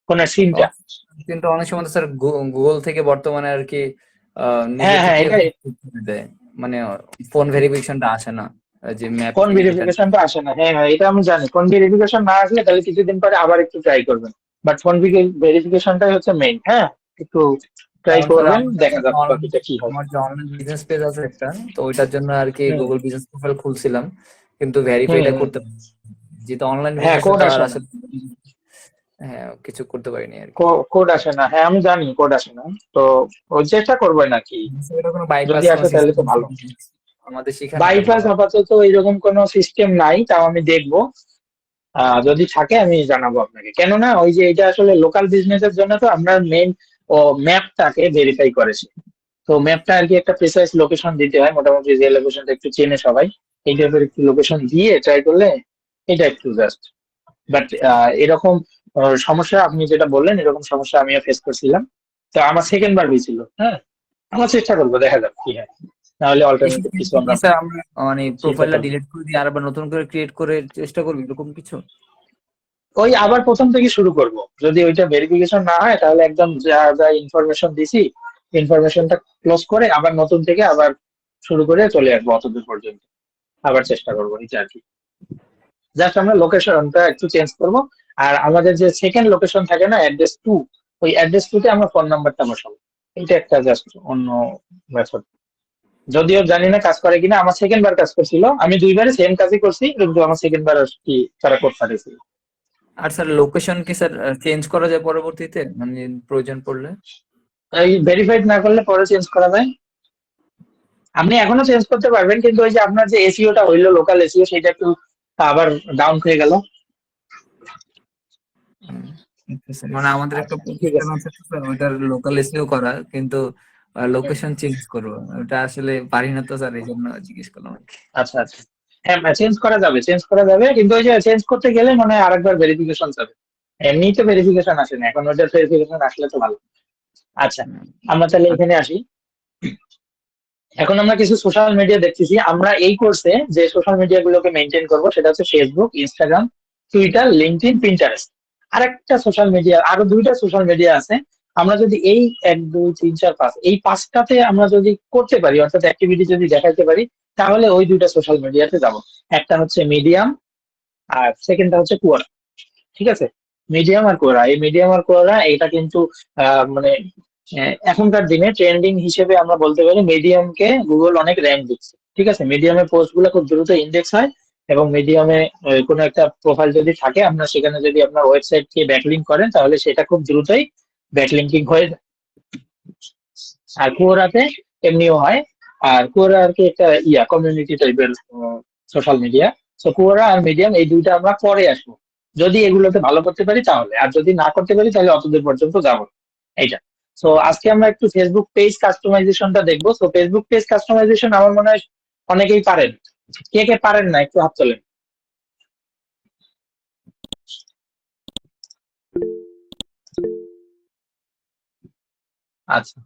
ফোনের সিমটা। কিন্তু অনেক সময় তো স্যার গুগল থেকে বর্তমানে আর কি নিজে হ্যাঁ হ্যাঁ, থেকে এটাই। দেয়, মানে ফোন ভেরিফিকেশনটা আসে না, যে ম্যাপ ফোন এটা। ভেরিফিকেশনটা আসে না, হ্যাঁ হ্যাঁ, এটা আমি জানি। ফোন ভেরিফিকেশন না আসলে তাহলে কিছুদিন পরে আবার একটু ট্রাই করবেন, বাট ফোন ভেরিফিকেশনটাই হচ্ছে মেইন। হ্যাঁ, একটু ট্রাই কারণ স্যার করবেন, দেখা যাক বাকিটা কি হয়। আমার যে অনলাইন বিজনেস পেজ আছে একটা, তো ওইটার জন্য আর কি হুম গুগল বিজনেস প্রোফাইল খুলছিলাম, কিন্তু হুম ভেরিফাইটা হুম। করতে পারিনি। যেহেতু অনলাইন হ্যাঁ, বিজনেস কোড তো আর আসে না। আসলে হ্যাঁ কিছু করতে পারিনি আর কি। কোড আসে না, হ্যাঁ আমি জানি কোড আসে না। তো ওই চেষ্টা করবেন আর কি, এটা কোনো বাইপাস যদি কোনো আসে তাহলে তো সিস্টেম ভালো। আমাদের শিখানো হলে বাইপাস ভালো হয়। আপাতত এরকম কোনো সিস্টেম নাই, তাও আমি দেখবো। যদি থাকে আমি জানাবো আপনাকে। কেননা ওই যে এটা আসলে লোকাল বিজনেসের জন্য, তো আমরা মেইন ও ম্যাপটাকে ভেরিফাই করেছি। তো ম্যাপটা আর কি একটা প্রিসাইজ লোকেশন দিতে হয়, মোটামুটি যে লোকেশনটা একটু চেনে সবাই, এই টাইপের একটু লোকেশন দিয়ে ট্রাই করলে এটা একটু জাস্ট। বাট এরকম সমস্যা আপনি যেটা বললেন, এরকম সমস্যা আমিও ফেস করছিলাম। তো আমার সেকেন্ড বার হয়েছিল। হ্যাঁ, আমরা চেষ্টা করবো, দেখা যাক কি হয়, নাহলে অল্টারনেটিভ কিছু এক্ষেত্রে কি আমরা স্যার আমরা মানে চিন্তা প্রোফাইলটা করবো। ডিলিট করে দিয়ে আবার নতুন করে ক্রিয়েট করে চেষ্টা করবি এরকম কিছু? ওই আবার প্রথম থেকে শুরু করব, যদি ওইটা ভেরিফিকেশন না হয় তাহলে একদম যা যা ইনফরমেশন দিছি ইনফরমেশনটা ক্লোজ করে আবার নতুন থেকে আবার শুরু করে চলে আসবো অতদূর পর্যন্ত, আবার চেষ্টা করবো, এটা আর কি। জাস্ট আমরা লোকেশনটা একটু চেঞ্জ করব। আর আমাদের যে সেকেন্ড লোকেশন থাকে না, অ্যাড্রেস টু, ওই অ্যাড্রেস টুতে আমরা ফোন নাম্বারটা বসাবো। এটা একটা জাস্ট অন্য মেথড। যদিও জানি না কাজ করে কিনা, আমার সেকেন্ড বার কাজ করছিল, আমি দুইবারে সেম কাজই করছি, কিন্তু আমার সেকেন্ড বার আর কি তারা কোড পাঠিয়েছিল। আর স্যার লোকেশন কি স্যার চেঞ্জ করা যায় পরবর্তীতে মানে প্রয়োজন পড়লে? এই ভেরিফাইড না করলে পরে চেঞ্জ করা যায়। আপনি এখনো চেঞ্জ করতে পারবেন, কিন্তু ওই যে আপনার যে এসইওটা হইলো, লোকাল এসইও, সেটা একটু আবার ডাউন হয়ে গেল। Okay, sir. মানে আমাদের একটা আচ্ছা ঠিক প্রতিষ্ঠান আছে। আছে তো স্যার, ওইটার লোকাল এসইও করা, কিন্তু লোকেশন চেঞ্জ করবো ওটা আসলে পারি না তো স্যার, এই জন্য জিজ্ঞেস করলাম আর কি। আচ্ছা আচ্ছা, হ্যাঁ চেঞ্জ করা যাবে, চেঞ্জ করা যাবে, কিন্তু ওই যে চেঞ্জ করতে গেলে মনে হয় আরেকবার ভেরিফিকেশন যাবে। এমনিতে ভেরিফিকেশন আসে না, এখন ওইটার ভেরিফিকেশন আসলে তো ভালো। আচ্ছা, হুম, আমরা তাহলে আচ্ছা, এখানে আসি। এখন আমরা কিছু সোশ্যাল মিডিয়া দেখতেছি, আমরা এই কোর্সে যে সোশ্যাল মিডিয়া গুলোকে মেনটেন করবো সেটা হচ্ছে Facebook, Instagram, Twitter, LinkedIn, Pinterest. আরেকটা সোশ্যাল মিডিয়া, আরো দুইটা সোশ্যাল মিডিয়া আছে। আমরা যদি এই 1 2 3 4 5 এই পাঁচটাতে আমরা যদি করতে পারি, অর্থাৎ অ্যাক্টিভিটি যদি দেখাইতে পারি, তাহলে ওই দুইটা সোশ্যাল মিডিয়াতে যাব। একটা হচ্ছে মিডিয়াম, আর সেকেন্ডটা হচ্ছে কুয়ারা। ঠিক আছে? মিডিয়াম আর কোরা, এই মিডিয়াম আর কোরা এটা কিন্তু মানে এখনকার দিনে ট্রেন্ডিং হিসেবে আমরা বলতে পারি মিডিয়ামকে গুগল অনেক র্যাঙ্ক দিচ্ছে, ঠিক আছে। মিডিয়ামে পোস্ট গুলো খুব দ্রুত ইন্ডেক্স হয়, এবং মিডিয়ামে কোনো একটা প্রোফাইল যদি থাকে, আপনার সেখানে যদি আপনার ওয়েবসাইট কে ব্যাকলিঙ্ক করেন, তাহলে সেটা খুব দ্রুতই ব্যাকলিঙ্কিং হয়ে যায়। আর কুয়োরাতে এমনিও হয়। আর কুয়োরা আর কি একটা কমিউনিটি টাইপের সোশ্যাল মিডিয়া। তো কুয়োরা আর মিডিয়াম এই দুইটা আমরা পরে আসবো, যদি এগুলোতে ভালো করতে পারি তাহলে, আর যদি না করতে পারি তাহলে অতদূর পর্যন্ত যাবো না। এইটা। তো আজকে আমরা একটু ফেসবুক পেজ কাস্টমাইজেশনটা দেখবো। তো ফেসবুক পেজ কাস্টমাইজেশন আমার মনে হয় অনেকেই পারেন। কে কে পারেন না একটু হাত তোলেন। আচ্ছা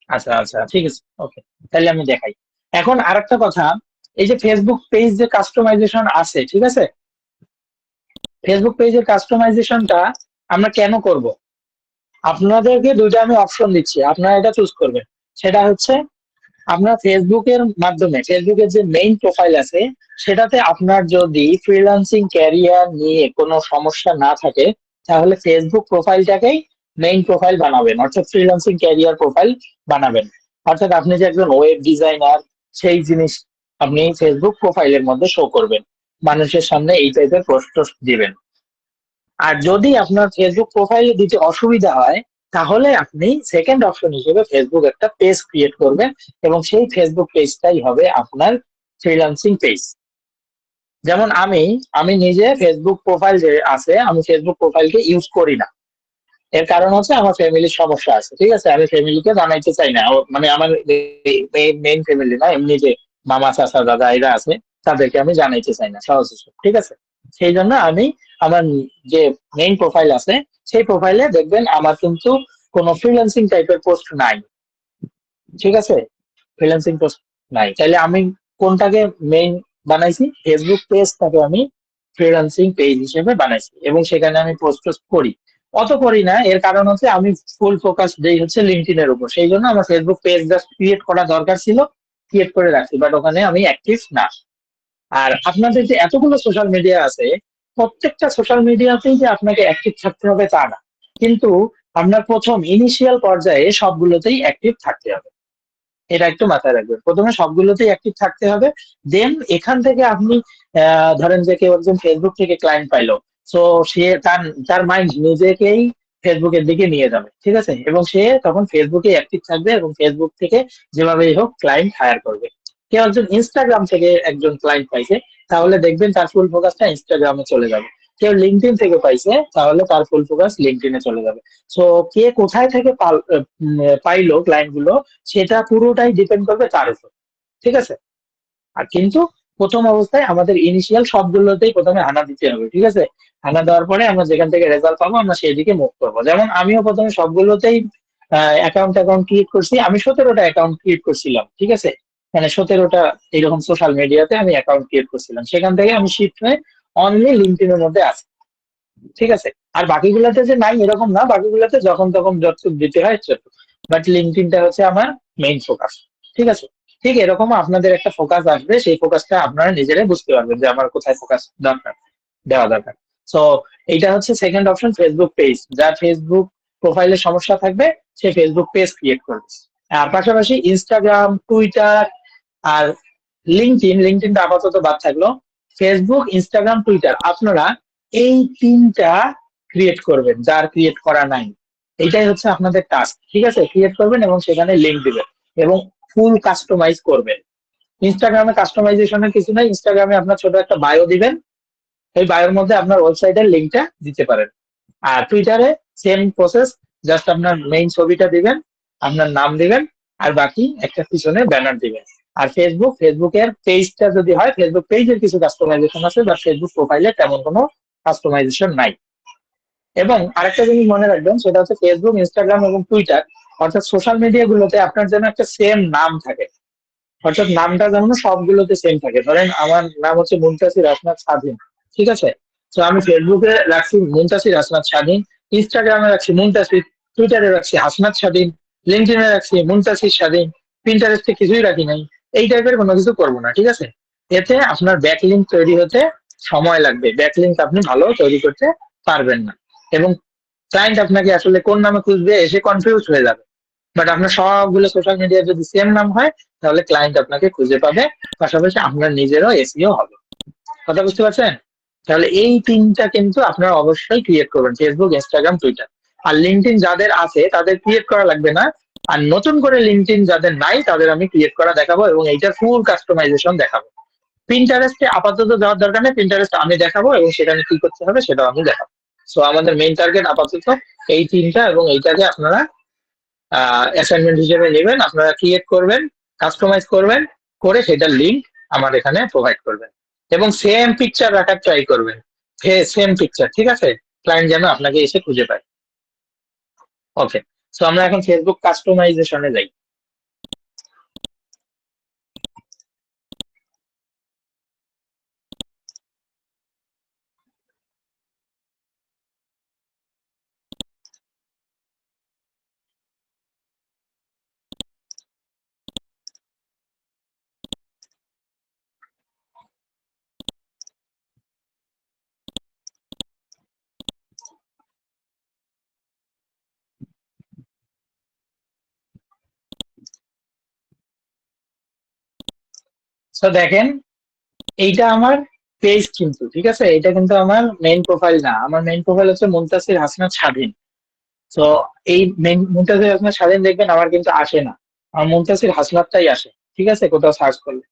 আচ্ছা আচ্ছা, ঠিক আছে, ওকে। তাহলে আমি দেখাই। এখন আরেকটা কথা, এই যে ফেসবুক পেজ যে কাস্টমাইজেশন আছে, ঠিক আছে, ফেসবুক পেজের কাস্টমাইজেশনটা আমরা কেন করব? আপনাদেরকে দুইটা আমি অপশন দিচ্ছি, আপনারা এটা চুজ করবেন। সেটা হচ্ছে, আপনার ফেসবুকের মাধ্যমে ফেসবুকের যে মেইন প্রোফাইল আছে, সেটাতে আপনার যদি ফ্রিল্যান্সিং ক্যারিয়ার নিয়ে কোনো সমস্যা না থাকে, তাহলে ফেসবুক প্রোফাইলটাকেই মেইন প্রোফাইল বানাবেন, অর্থাৎ ফ্রিল্যান্সিং ক্যারিয়ার প্রোফাইল বানাবেন। অর্থাৎ আপনি যে একজন ওয়েব ডিজাইনার, সেই জিনিস আপনি ফেসবুক প্রোফাইলের মধ্যে শো করবেন, মানুষের সামনে এই টাইপের পোস্ট দিবেন। আর যদি আপনার ফেসবুক প্রোফাইলে দিতে অসুবিধা হয়, তাহলে আপনি সেকেন্ড অপশন হিসেবে ফেসবুক একটা পেজ ক্রিয়েট করবেন, এবং সেই ফেসবুক পেজটাই হবে আপনার ফ্রিল্যান্সিং পেজ। যেমন আমি আমি নিজে ফেসবুক প্রোফাইল যে আছে, আমি ফেসবুক প্রোফাইলকে ইউজ করি না। এর কারণ হচ্ছে আমার ফ্যামিলির সমস্যা আছে, ঠিক আছে। আমি ফ্যামিলিকে জানাইতে চাই না, মানে আমার মেইন ফ্যামিলি না, এমনি যে মামা চাচা দাদা এরা আছে, তাদেরকে আমি জানাইতে চাই না, সহজ হিসেবে, ঠিক আছে। সেই জন্য আমি আমার যে মেইন প্রোফাইল আছে, সেই প্রোফাইলে দেখবেন আমার কিন্তু কোনো ফ্রিল্যান্সিং টাইপের পোস্ট নাই, ঠিক আছে। ফ্রিল্যান্সিং পোস্ট নাই, তাহলে আমি কোনটাকে মেইন বানাইছি? ফেসবুক পেজটাকে আমি ফ্রিল্যান্সিং পেজ হিসেবে বানাইছি, এবং সেখানে আমি পোস্ট করি। অত করি না, এর কারণ হচ্ছে আমি ফুল ফোকাস দেই হচ্ছে লিঙ্কডইন এর উপর। সেই জন্য আমার ফেসবুক পেজ জাস্ট ক্রিয়েট করা দরকার ছিল, ক্রিয়েট করে রাখছি, বাট ওখানে আমি অ্যাক্টিভ না। আর আপনাদের যে এতগুলো সোশ্যাল মিডিয়া আছে, প্রত্যেকটা সোশ্যাল মিডিয়াতেই যে আপনাকে অ্যাক্টিভ থাকতে হবে তা না, কিন্তু আপনার প্রথম ইনিশিয়াল পর্যায়ে সবগুলোতেই অ্যাক্টিভ থাকতে হবে। এটা একটু মাথায় রাখবেন, প্রথমে সবগুলোতেই অ্যাক্টিভ থাকতে হবে। দেন এখান থেকে আপনি ধরেন যে কেউ একজন ফেসবুক থেকে ক্লায়েন্ট পাইলো, তো সে তার তার মাইন্ড নিজেকেই ফেসবুকের দিকে নিয়ে যাবে, ঠিক আছে, এবং সে তখন ফেসবুকে অ্যাক্টিভ থাকবে, এবং ফেসবুক থেকে যেভাবেই হোক ক্লায়েন্ট হায়ার করবে। কেউ একজন ইনস্টাগ্রাম থেকে একজন ক্লায়েন্ট পাইছে, তাহলে দেখবেন তার ফুল ফোকাসটা ইনস্টাগ্রামে চলে যাবে। কেউ লিঙ্কডইন থেকে পাইছে, তাহলে তার ফুল ফোকাস লিঙ্কডইনে চলে যাবে। সো কে কোথায় থেকে পাইলো ক্লায়েন্ট গুলো, সেটা পুরোটাই ডিপেন্ড করবে তার উপর, ঠিক আছে। আর কিন্তু প্রথম অবস্থায় আমাদের ইনিশিয়াল সবগুলোতেই প্রথমে হানা দিতে হবে, ঠিক আছে। হানা দেওয়ার পরে আমরা যেখান থেকে রেজাল্ট পাবো, আমরা সেই দিকে মুভ করবো। যেমন আমিও প্রথমে সবগুলোতেই অ্যাকাউন্ট অ্যাকাউন্ট ক্রিয়েট করছি, আমি 17টা অ্যাকাউন্ট ক্রিয়েট করছিলাম, ঠিক আছে। মানে 17টা এইরকম সোশ্যাল মিডিয়াতে আমি অ্যাকাউন্ট ক্রিয়েট করছিলাম, সেখান থেকে আমি শিফট হয়ে অনলি লিঙ্কডইনের মধ্যে আছি, ঠিক আছে। আর বাকিগুলোতে যে নাই এরকম না, বাকিগুলোতে যখন তখন যতটুকু দিতে হয় ততটুকু। বাট লিঙ্কডইনটা হচ্ছে আমার মেইন ফোকাস, ঠিক আছে। ঠিক এরকম আপনাদের একটা ফোকাস আসবে, সেই ফোকাসটা আপনারা নিজেরাই বুঝতে পারবেন যে আমার কোথায় ফোকাস দরকার, দেওয়া দরকার। সো এইটা হচ্ছে সেকেন্ড অপশন, ফেসবুক পেজ। যার ফেসবুক প্রোফাইলের সমস্যা থাকবে, সে ফেসবুক পেজ ক্রিয়েট করবে। আর পাশাপাশি ইনস্টাগ্রাম, টুইটার আর লিঙ্কডইনটা আপাতত বাদ থাকলো। ফেসবুক, ইনস্টাগ্রাম, টুইটার, আপনারা এই তিনটা ক্রিয়েট করবেন, যার ক্রিয়েট করা নাই। এইটাই হচ্ছে আপনাদের টাস্ক, ঠিক আছে। ক্রিয়েট করবেন এবং সেখানে লিঙ্ক দিবেন, এবং ফুল কাস্টমাইজ করবেন। ইনস্টাগ্রামে কাস্টমাইজেশনের কিছু নাই, ইনস্টাগ্রামে আপনার ছোট একটা বায়ো দিবেন, এই বায়োর মধ্যে আপনার ওয়েবসাইটের লিঙ্কটা দিতে পারেন। আর টুইটারে সেম প্রসেস, জাস্ট আপনার মেইন ছবিটা দিবেন, আপনার নাম দিবেন, আর বাকি একটা পিছনে ব্যানার দিবেন। আর ফেসবুকের পেজটা যদি হয়, ফেসবুক পেজের কিছু কাস্টমাইজেশন আছে, বা ফেসবুক প্রোফাইলে তেমন কোনো কাস্টমাইজেশন নাই। এবং আরেকটা জিনিস মনে রাখবেন, সেটা হচ্ছে ফেসবুক, ইনস্টাগ্রাম এবং টুইটার, অর্থাৎ সোশ্যাল মিডিয়া গুলোতে আপনার যেন একটা সেম নাম থাকে, অর্থাৎ নামটা যেন সবগুলোতে সেম থাকে। ধরেন আমার নাম হচ্ছে মুনতাসির আসনাদ স্বাধীন, ঠিক আছে। তো আমি ফেসবুকে রাখছি মুনতাসির আসনাদ স্বাধীন, ইনস্টাগ্রামে রাখছি মুনতাসির, টুইটারে রাখছি হাসনাদ স্বাধীন, লিঙ্কডইনে রাখছি মুনতাসির স্বাধীন, পিন্টারেস্টে কিছুই রাখি নাই। এই টাইপের কোনো কিছু করবো না, ঠিক আছে। এতে আপনার ব্যাকলিঙ্ক তৈরি হতে সময় লাগবে, ব্যাকলিঙ্ক আপনি ভালো তৈরি করতে পারবেন না। এবং ক্লায়েন্ট আপনাকে আসলে কোন নামে খুঁজবে এসে কনফিউজ হয়ে যাবে। বাট আপনার সবগুলো সোশ্যাল মিডিয়া যদি সেম নাম হয় তাহলে ক্লায়েন্ট আপনাকে খুঁজে পাবে, পাশাপাশি আপনার নিজেরও এসইও হবে। কথা বুঝতে পারছেন? তাহলে এই তিনটা কিন্তু আপনারা অবশ্যই ক্রিয়েট করবেন, ফেসবুক, ইনস্টাগ্রাম, টুইটার। আর লিঙ্কডইন যাদের আছে তাদের ক্রিয়েট করা লাগবে না, আর নতুন করে লিঙ্কডইন যাদের নাই তাদের আমি ক্রিয়েট করা দেখাবো এবং এইটার ফুল কাস্টমাইজেশন দেখাবো। পিন্টারেস্টে আপাতত যাওয়ার দরকার নেই, পিন্টারেস্ট আমি দেখাবো এবং সেখানে কি করতে হবে সেটাও আমি দেখাবো। সো আমাদের মেইন টার্গেট আপাতত এই তিনটা, এবং এইটাকে আপনারা অ্যাসাইনমেন্ট হিসেবে নেবেন, আপনারা ক্রিয়েট করবেন, কাস্টমাইজ করবেন, করে সেটার লিঙ্ক আমার এখানে প্রোভাইড করবেন এবং সেম পিকচার রাখার ট্রাই করবেন। সেম পিকচার, ঠিক আছে? ক্লায়েন্ট যেন আপনাকে এসে খুঁজে পায়। ওকে, সো আমরা এখন ফেসবুক কাস্টমাইজেশনে যাই। সো দেখেন, এইটা আমার পেজ কিন্তু, ঠিক আছে? এটা কিন্তু আমার মেইন প্রোফাইল না, আমার মেইন প্রোফাইল হচ্ছে মুনতাসির হাসনাত স্বাধীন। তো এই মুনতাসির হাসনাত স্বাধীন দেখবেন আমার কিন্তু আসে না, আমার মুনতাসির হাসনাতটাই আসে, ঠিক আছে, কোথাও সার্চ করলে।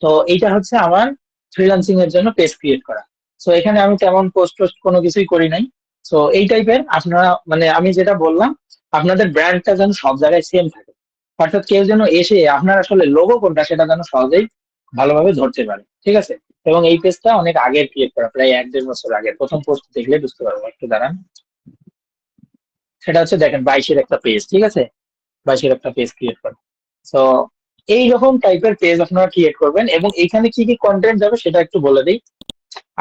তো এইটা হচ্ছে আমার ফ্রিল্যান্সিং এর জন্য পেজ ক্রিয়েট করা। সো এখানে আমি তেমন পোস্ট টোস্ট কোনো কিছুই করি নাই। সো এই টাইপের আপনারা, মানে আমি যেটা বললাম, আপনাদের ব্র্যান্ডটা যেন সব জায়গায় সেম থাকে, অর্থাৎ কেউ যেন এসে আপনার আসলে লোগো কোনটা সেটা যেন সহজেই ভালোভাবে ধরতে পারে, ঠিক আছে? এবং এই পেজটা অনেক আগে ক্রিয়েট করা, প্রায় 1-1.5 বছর আগে। প্রথম পোস্ট দেখলে বুঝতে পারবো, একটু দাঁড়ান। সেটা হচ্ছে দেখেন 22-এর একটা পেজ, ঠিক আছে? 22-এর একটা পেজ ক্রিয়েট করা। তো এইরকম টাইপের পেজ আপনারা ক্রিয়েট করবেন এবং এখানে কি কি কন্টেন্ট যাবে সেটা একটু বলে দিই।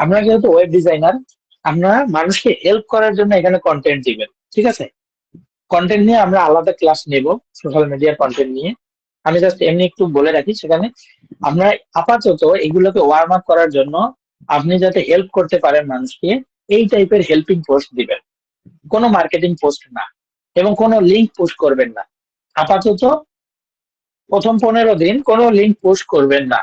আপনারা যেহেতু ওয়েব ডিজাইনার, আপনারা মানুষকে হেল্প করার জন্য এখানে কন্টেন্ট দিবেন, ঠিক আছে? কন্টেন্ট নিয়ে আমরা আলাদা ক্লাস নেব, সোশ্যাল মিডিয়ার কন্টেন্ট নিয়ে। আমি জাস্ট এমনি একটু বলে রাখি, সেখানে আপনারা আপাতত এগুলোকে ওয়ার্ম আপ করার জন্য আপনি যাতে হেল্প করতে পারেন মানুষকে, এই টাইপের হেল্পিং পোস্ট দিবেন, কোনো মার্কেটিং পোস্ট না, এবং কোনো লিঙ্ক পোস্ট করবেন না। আপাতত প্রথম 15 দিন কোনো লিঙ্ক পোস্ট করবেন না,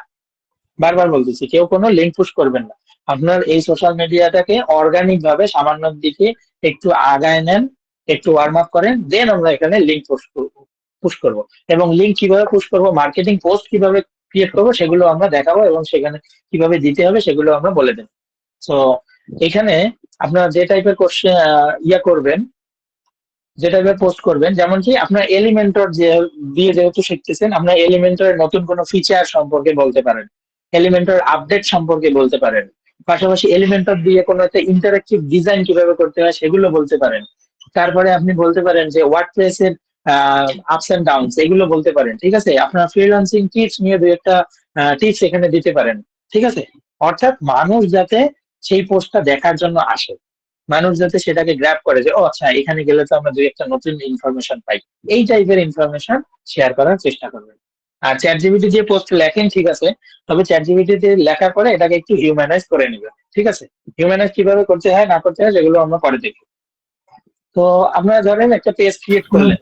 বারবার বলতেছি, কেউ কোনো লিঙ্ক পুশ করবেন না। আপনার এই সোশ্যাল মিডিয়াটাকে অর্গানিক ভাবে সামান্যর দিকে একটু আগায় নেন, একটু ওয়ার্ম আপ করেন, দেন আমরা এখানে লিঙ্ক পুশ করব। এবং লিঙ্ক কিভাবে পুশ করব, মার্কেটিং পোস্ট কিভাবে ক্রিয়েট করব সেগুলো আমরা দেখাবো, এবং সেখানে কিভাবে দিতে হবে সেগুলো আমরা বলে দেব। তো এখানে আপনারা যে টাইপের কোশ্চেন করবেন, যে টাইপের পোস্ট করবেন, যেমন কি আপনার এলিমেন্টর যে দিয়ে যেহেতু শিখতেছেন, আপনার এলিমেন্টরের নতুন কোনো ফিচার সম্পর্কে বলতে পারেন, এলিমেন্টর আপডেট সম্পর্কে বলতে পারেন, পাশাপাশি এলিমেন্টর দিয়ে কোনো একটা ইন্টারেক্টিভ ডিজাইন কিভাবে করতে হয় সেগুলো বলতে পারেন। তারপরে আপনি বলতে পারেন যে ওয়ার্ডপ্রেস এর আপস এন্ড ডাউনস, এগুলো বলতে পারেন, ঠিক আছে? আপনার ফ্রিল্যান্সিং টিপস নিয়ে দুই একটা টিপস এখানে দিতে পারেন, ঠিক আছে? অর্থাৎ মানুষ যাতে সেই পোস্টটা দেখার জন্য আসে, মানুষ যাতে সেটাকে গ্র্যাব করে যে ও আচ্ছা, এখানে গেলে তো আমরা দুই একটা নতুন ইনফরমেশন পাই, এই টাইপের ইনফরমেশন শেয়ার করার চেষ্টা করবেন। আর চ্যাট জিপিটি দিয়ে পোস্ট লেখেন, ঠিক আছে, তবে চ্যাট জিপিটি দিয়ে লেখার পরে এটাকে একটু হিউম্যানাইজ করে নেবেন, ঠিক আছে? হিউম্যানাইজ কিভাবে করতে হয় না করতে হয় সেগুলো আমরা পরে দেখব। তো আপনারা ধরেন একটা পেজ ক্রিয়েট করলেন,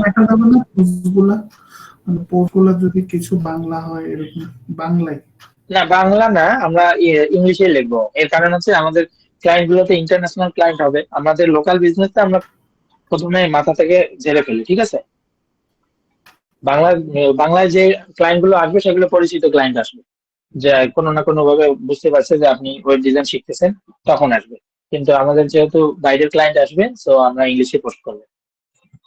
লেখা যাবে না পোস্টগুলা, মানে পোস্টগুলা যদি কিছু বাংলা হয় এরকম, বাংলায়? না বাংলা না, আমরা ইংলিশে লিখবো। এর কারণ হচ্ছে আমাদের ক্লায়েন্ট গুলোতে ইন্টারন্যাশনাল ক্লায়েন্ট হবে, আমাদের লোকাল বিজনেসটা আমরা প্রথমে মাথা থেকে ঝেড়ে ফেলি, ঠিক আছে? বাংলায় যে ক্লায়েন্ট গুলো আসবে সেগুলো পরিচিত ক্লায়েন্ট আসবে, যে কোনো না কোনো ভাবে বুঝতে পারছে যে আপনি ওয়েব ডিজাইন শিখতেছেন, তখন আসবে। কিন্তু আমাদের যেহেতু বাইরের ক্লায়েন্ট আসবে, সো আমরা ইংলিশে পোস্ট করবো,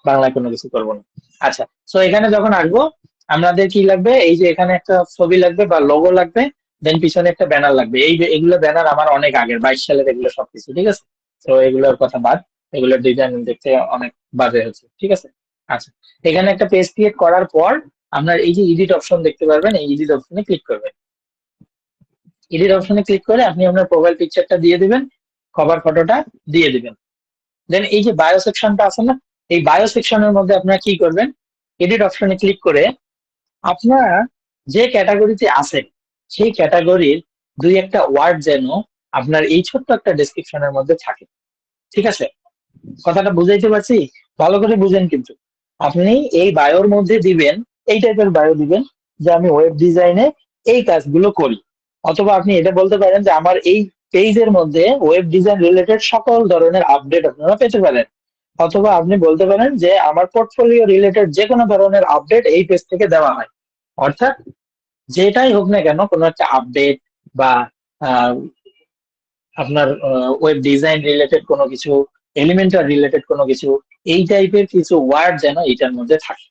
বাংলায় কোনো কিছু করবো না। আচ্ছা, সো এখানে যখন আসবো আমাদের কি লাগবে, এই যে এখানে একটা ছবি লাগবে বা লোগো লাগবে, দেন পিছনে একটা ব্যানার লাগবে। এগুলো ব্যানার আমার অনেক আগের, 22 সালের এগুলো সবকিছু, ঠিক আছে? তো এগুলোর কথা বাদ, এগুলোর ডিজাইন দেখতে অনেক বাজে হচ্ছে, ঠিক আছে? আচ্ছা, এখানে একটা পেজ ক্রিয়েট করার পর আপনার এই যে এডিট অপশন দেখতে পারবেন, এই এডিট অপশনে ক্লিক করবেন। এডিট অপশনে ক্লিক করে আপনি আপনার প্রোফাইল পিকচারটা দিয়ে দিবেন, কভার ফটোটা দিয়ে দিবেন। দেন এই যে বায়ো সেকশনটা আছে না, এই বায়ো সেকশনের মধ্যে আপনারা কি করবেন, এডিট অপশনে ক্লিক করে আপনারা যে ক্যাটাগরিতে আছেন সেই ক্যাটাগরির দুই একটা ওয়ার্ড যেন আপনার এই ছোট্ট একটা ডেসক্রিপশনের মধ্যে থাকে, ঠিক আছে? কথাটা বুঝাইতে পারছি? ভালো করে বুঝেন কিন্তু। আপনি এই বায়োর মধ্যে দিবেন, এই টাইপের বায়ো দিবেন যে আমি ওয়েব ডিজাইনে এই কাজগুলো করি। অথবা আপনি এটা বলতে পারেন যে আমার এই পেজের মধ্যে ওয়েব ডিজাইন রিলেটেড সকল ধরনের আপডেট আপনারা পেতে পারেন। অথবা আপনি বলতে পারেন যে আমার পোর্টফোলিও রিলেটেড যে কোনো ধরনের আপডেট এই পেজ থেকে দেওয়া হয়। অর্থাৎ যেটাই হোক না কেন, কোনো একটা আপডেট বা আহ, আপনার ওয়েব ডিজাইন রিলেটেড কোনো কিছু, এলিমেন্টার রিলেটেড কোনো কিছু, এই টাইপের কিছু ওয়ার্ড যেন এটার মধ্যে থাকে,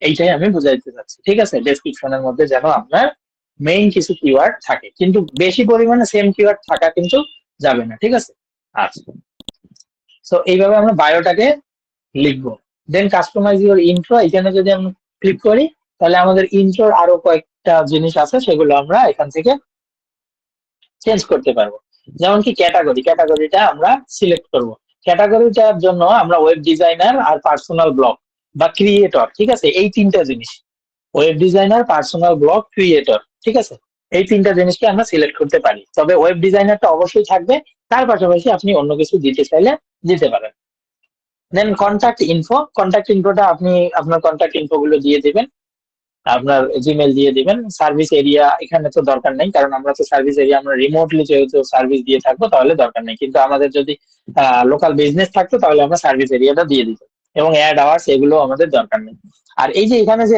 এইটাই আমি বুঝাইতে চাচ্ছি। ঠিক আছে, ডেসক্রিপশনের মধ্যে যেন আপনার মেইন কিছু কিওয়ার্ড থাকে, কিন্তু বেশি পরিমাণে সেম কিওয়ার্ড থাকা কিন্তু যাবে না। ঠিক আছে, আচ্ছা। তো এইভাবে আমরা বায়োটাকে লিখবো। দেন কাস্টমাইজ ইউর ইন্ট্রো, এখানে যদি আমি ক্লিক করি তাহলে আমাদের ইন্ট্রোর আরো কয়েকটা জিনিস আছে, সেগুলো আমরা এখান থেকে চেঞ্জ করতে পারবো। যেমন কি ক্যাটাগরিটা আমরা সিলেক্ট করব। ক্যাটাগরিটার জন্য আমরা ওয়েব ডিজাইনার আর পার্সোনাল ব্লগ বা ক্রিয়েটর, ঠিক আছে, এই তিনটা জিনিস, web designer, personal blog, creator, ঠিক আছে, এই তিনটা জিনিসকে আমরা সিলেক্ট করতে পারি। তবে ওয়েব ডিজাইনারটা অবশ্যই থাকবে, তার পাশাপাশি আপনি অন্য কিছু দিতে চাইলে দিতে পারেন। দেন কন্ট্যাক্ট ইনফোটা আপনি আপনার কন্ট্যাক্ট ইনফো গুলো দিয়ে দিবেন, আপনার জিমেল দিয়ে দিবেন। সার্ভিস এরিয়া এখানে তো দরকার নেই, কারণ আমরা তো সার্ভিস এরিয়া আমরা রিমোটলি যেহেতু সার্ভিস দিয়ে থাকবো তাহলে দরকার নেই, কিন্তু আমাদের যদি লোকাল বিজনেস থাকতো তাহলে আমরা সার্ভিস এরিয়াটা দিয়ে দিতাম। এবং অ্যাড আওয়ার্স এগুলো আমাদের দরকার নেই। আর এই যে এখানে যে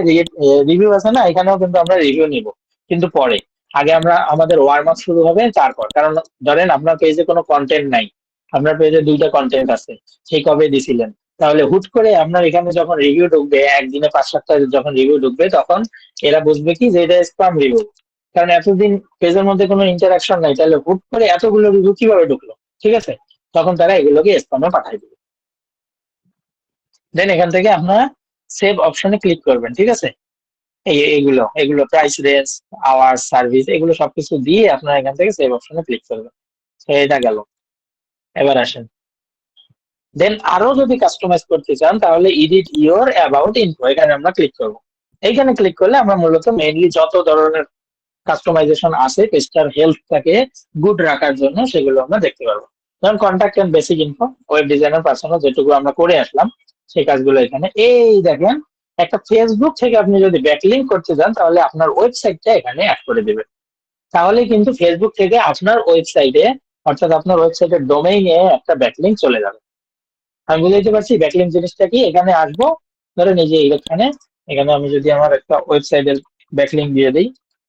রিভিউ আছে না, এখানেও কিন্তু আমরা রিভিউ নিব, কিন্তু পরে। আগে আমরা আমাদের ওয়ার্ম আপ শুরু হবে তারপর, কারণ ধরেন আপনার পেজে কোনো কন্টেন্ট নাই, আপনার পেজে 2টা কন্টেন্ট আছে, সেই কবে দিছিলেন, তাহলে হুট করে আপনার এখানে যখন রিভিউ ঢুকবে, একদিনে 5-7টা যখন রিভিউ ঢুকবে, তখন এরা বুঝবে কি যে এটা স্প্যাম রিভিউ। কারণ এতদিন পেজের মধ্যে কোনো ইন্টারাকশন নাই, তাহলে হুট করে এতগুলো রিভিউ কিভাবে ঢুকলো, ঠিক আছে, তখন তারা এগুলোকে স্প্যামে পাঠাই দেবে। দেন এখান থেকে আপনারা সেভ অপশনে ক্লিক করবেন, ঠিক আছে। এইগুলো এগুলো প্রাইস রেঞ্জ, আওয়ার, সার্ভিস, এগুলো সবকিছু দিয়ে আপনারা এখান থেকে সেভ অপশনে ক্লিক করবেন। তো এটা গেল। এবার আসেন, দেন আরো যদি কাস্টমাইজ করতে চান তাহলে এডিট ইওর অ্যাবাউট ইনফো, এখানে আমরা ক্লিক করব। এইখানে ক্লিক করলে আমরা মূলত মেইনলি যত ধরনের কাস্টমাইজেশন আছে পেজটার হেলথটাকে গুড রাখার জন্য সেগুলো আমরা দেখতে পারবো। যেমন contact and basic info, web designer personal, যেটুকু আমরা করে আসলাম সেই কাজগুলো এখানে। এই দেখেন, একটা ফেসবুক থেকে আপনি যদি ব্যাকলিংক করতে চান তাহলে আপনার ওয়েবসাইটটা এখানে অ্যাড করে দিবেন। তাহলে কিন্তু ফেসবুক থেকে আপনার ওয়েবসাইটে, অর্থাৎ আপনার ওয়েবসাইটের ডোমেইনে একটা ব্যাকলিংক চলে যাবে। আমি বুঝাইতে পারছি ব্যাকলিংক জিনিসটা কি? এখানে আসবো, ধরেন এই যে এখানে, এখানে আমি যদি আমার একটা ওয়েবসাইটের ব্যাকলিংক দিয়ে দিই,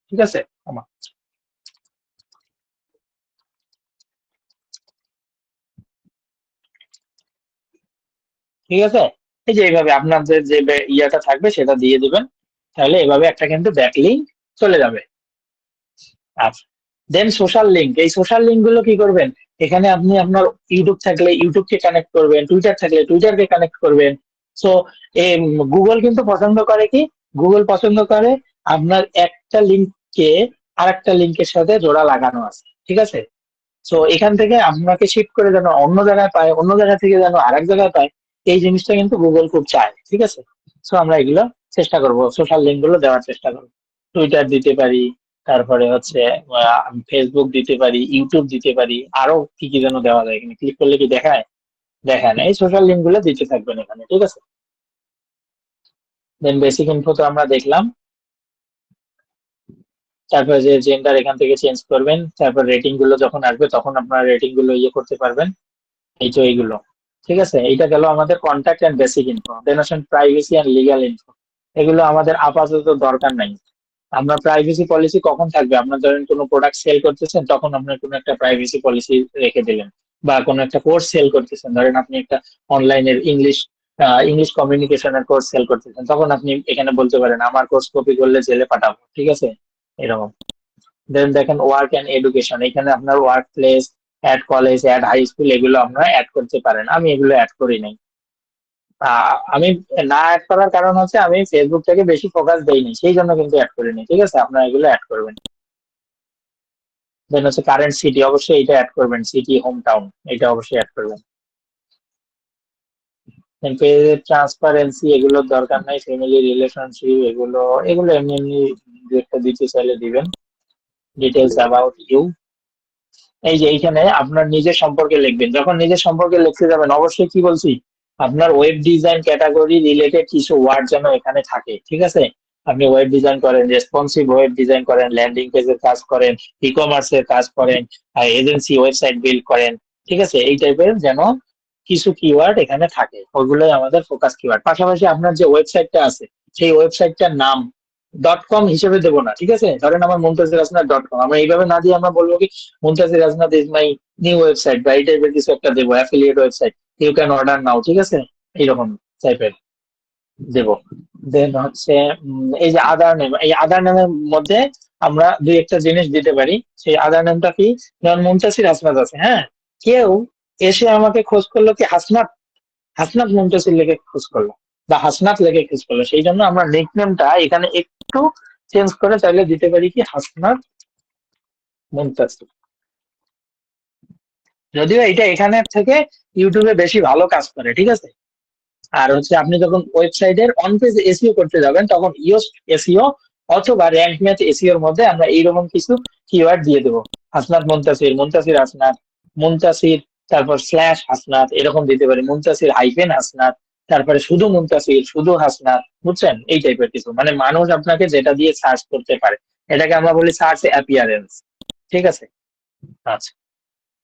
ঠিক আছে, আমার, ঠিক আছে, এই যে এইভাবে আপনাদের যে ইয়াটা থাকবে সেটা দিয়ে দিবেন, তাহলে এভাবে একটা কিন্তু ব্যাকলিংক চলে যাবে। আচ্ছা, দেন সোশ্যাল লিঙ্ক, এই সোশ্যাল লিঙ্ক গুলো কি করবেন? এখানে আপনি আপনার ইউটিউব থাকলে ইউটিউবকে কানেক্ট করবেন, টুইটার থাকলে টুইটারকে কানেক্ট করবেন। সো গুগল কিন্তু পছন্দ করে কি, গুগল পছন্দ করে আপনার একটা লিঙ্ককে আর একটা লিঙ্কের সাথে জোড়া লাগানো আছে, ঠিক আছে। সো এখান থেকে আপনাকে শিফট করে যেন অন্য জায়গায় পায়, অন্য জায়গা থেকে যেন আরেক জায়গায় পায়, এই জিনিসটা কিন্তু গুগল খুব চায়, ঠিক আছে। সো আমরা এগুলো চেষ্টা করব, সোশ্যাল লিঙ্ক গুলো দেওয়ার চেষ্টা করবো। টুইটার দিতে পারি, তারপরে হচ্ছে ফেসবুক দিতে পারি, ইউটিউব দিতে পারি, আরো কি কি যেন দেওয়া যায়, এখানে ক্লিক করলে কি দেখায়? দেখায় না। এই সোশ্যাল লিঙ্ক গুলো দিতে থাকবেন এখানে, ঠিক আছে। দেন বেসিক ইনফো তো আমরা দেখলাম। তারপরে যে জেন্ডার এখান থেকে চেঞ্জ করবেন, তারপর রেটিং গুলো যখন আসবে তখন আপনারা রেটিং গুলো ইয়ে করতে পারবেন, এই তো এইগুলো, ঠিক আছে। এইটা গেল আমাদের কন্ট্যাক্ট এন্ড বেসিক ইনফো। দেন আসেন প্রাইভেসি এন্ড লিগ্যাল ইনফো, এগুলো আমাদের আপাতত দরকার নাই। আপনার প্রাইভেসি পলিসি কখন থাকবে? আপনার ধরেন কোনো প্রোডাক্ট সেল করতেছেন, তখন আপনার কোনো একটা প্রাইভেসি পলিসি রেখে দিলেন, বা কোনো একটা কোর্স সেল করতেছেন, ধরেন আপনি একটা অনলাইনের ইংলিশ কমিউনিকেশনের কোর্স সেল করতেছেন, তখন আপনি এখানে বলতে পারেন আমার কোর্স কপি করলে জেলে পাঠাবো, ঠিক আছে, এরকম। দেন দেখেন ওয়ার্ক এন্ড এডুকেশন, এখানে আপনার workplace, add college, add high school, এগুলো আপনারা অ্যাড করতে পারেন। আমি এগুলো অ্যাড করি নাই। আমি না অ্যাড করার কারণ হচ্ছে আমি ফেসবুক থেকে বেশি ফোকাস দেইনি, সেই জন্য কিন্তু অ্যাড করিনি, ঠিক আছে। আপনারা এগুলো অ্যাড করবেন। দেন হচ্ছে কারেন্ট সিটি, অবশ্যই এটা অ্যাড করবেন, সিটি, হোম টাউন, এটা অবশ্যই অ্যাড করবেন। দেন পেজের ট্রান্সপারেন্সি, এগুলোর দরকার নাই। ফ্যামিলি রিলেশনশিপ, এগুলো এগুলো এমনি এমনি দু একটা দিতে চাইলে দিবেন। ডিটেলস অ্যাবাউট ইউ, এই যে এইখানে আপনার নিজের সম্পর্কে লিখবেন। যখন নিজের সম্পর্কে লিখতে যাবেন অবশ্যই কি বলছি, আপনার ওয়েব ডিজাইন ক্যাটাগরি রিলেটেড কিছু ওয়ার্ড যেন এখানে থাকে, ঠিক আছে? আপনি ওয়েব ডিজাইন করেন, রেসপন্সিভ ওয়েব ডিজাইন করেন, ল্যান্ডিং পেজের কাজ করেন, ই কমার্সের কাজ করেন, এজেন্সি ওয়েবসাইট বিল্ড করেন, ঠিক আছে? এই টাইপের যেন কিছু কিওয়ার্ড এখানে থাকে, ওইগুলোই আমাদের ফোকাস কিওয়ার্ড। পাশাপাশি আপনার যে ওয়েবসাইটটা আছে সেই ওয়েবসাইটটার নাম .com হিসেবে দেবো না, ঠিক আছে? ধরেন আমার মুমতাজির হাসনাত .com, আমরা এইভাবে না দিয়ে আমরা বলবো কি Mumtazir Hasnat is my new website বা এই টাইপের কিছু একটা দেবো, affiliate website, you can order now, ঠিক আছে? এইরকম টাইপের দেব। দেন হচ্ছে এই যে আদার নেম, এই আদার নেমের মধ্যে আমরা দুই একটা জিনিস দিতে পারি। সেই আদার নেমটা কি, যেমন মুমতাসির হাসনাত আছে, হ্যাঁ, কেউ এসে আমাকে খোঁজ করলো কি হাসনাত, হাসনাত মুমতাসির লেগে খোঁজ করলো বা হাসনাত লেগে খোঁজ করলো, সেই জন্য আমরা নিকনেমটা এখানে একটু চেঞ্জ করে চাইলে দিতে পারি কি হাসনাত মুমতাসির। যদিও এটা এখানে থেকে ইউটিউবে বেশি ভালো কাজ করে, ঠিক আছে? আর হচ্ছে আপনি যখন ওয়েবসাইটের অন পেজ এসইও করতে যাবেন তখন ইয়োস্ট এসইও অথবা র্যাঙ্ক ম্যাচ এসইও এর মধ্যে আমরা এইরকম কিছু কিওয়ার্ড দিয়ে দেবো। হাসনাত মুনতাসির, মুনতাসির হাসনাত, মুনতাসির তারপর স্ল্যাশ হাসনাত, এরকম দিতে পারি, মুনতাসির হাইফেন হাসনাত, তারপরে শুধু মুনতাসির, শুধু হাসনাত, বুঝছেন? এই টাইপের কিছু, মানে মানুষ আপনাকে যেটা দিয়ে সার্চ করতে পারে এটাকে আমরা বলি সার্চ অ্যাপিয়ারেন্স, ঠিক আছে? আচ্ছা,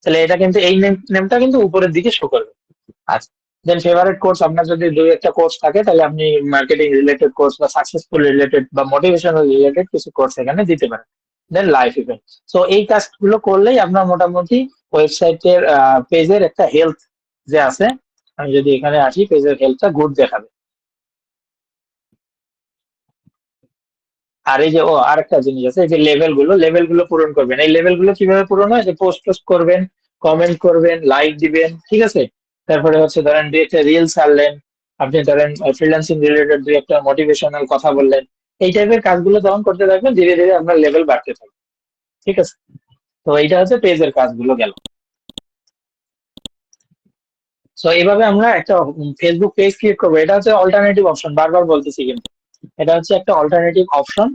তাহলে এটা কিন্তু এই নেমটা কিন্তু উপরের দিকে শো করবে। আচ্ছা, দেন ফেভারিট কোর্স, আপনার যদি দুই একটা কোর্স থাকে তাহলে আপনি মার্কেটিং রিলেটেড কোর্স বা সাকসেসফুল রিলেটেড বা মোটিভেশনাল রিলেটেড কিছু কোর্স এখানে দিতে পারেন। দেন লাইভ ইভেন্ট। সো এই কাজগুলো করলেই আপনার মোটামুটি ওয়েবসাইটের পেজের একটা হেলথ যে আছে, আমি যদি এখানে আসি পেজের হেলথটা গুড দেখাবে। আর এই যে আরেকটা জিনিস আছে, এই যে লেভেলগুলো পূরণ করবেন। এই লেভেলগুলো কিভাবে পূরণ হয়, যে পোস্ট করবেন, কমেন্ট করবেন, লাইক দিবেন, ঠিক আছে? তারপরে হচ্ছে ধরেন দুই একটা রিল ছাড়লেন, আপনি ধরেন ফ্রিল্যান্সিং রিলেটেড দুই একটা মোটিভেশনাল কথা বললেন, এই টাইপের কাজগুলো যখন করতে থাকবেন ধীরে ধীরে আপনার লেভেল বাড়তে থাকবে, ঠিক আছে? তো এইটা হচ্ছে পেজের কাজগুলো গেল। সো এইভাবে আমরা একটা ফেসবুক পেজ ক্রিয়েট করবো। এটা হচ্ছে অল্টারনেটিভ অপশন, বারবার বলতেছি কিন্তু এটা হচ্ছে একটা অল্টারনেটিভ অপশন।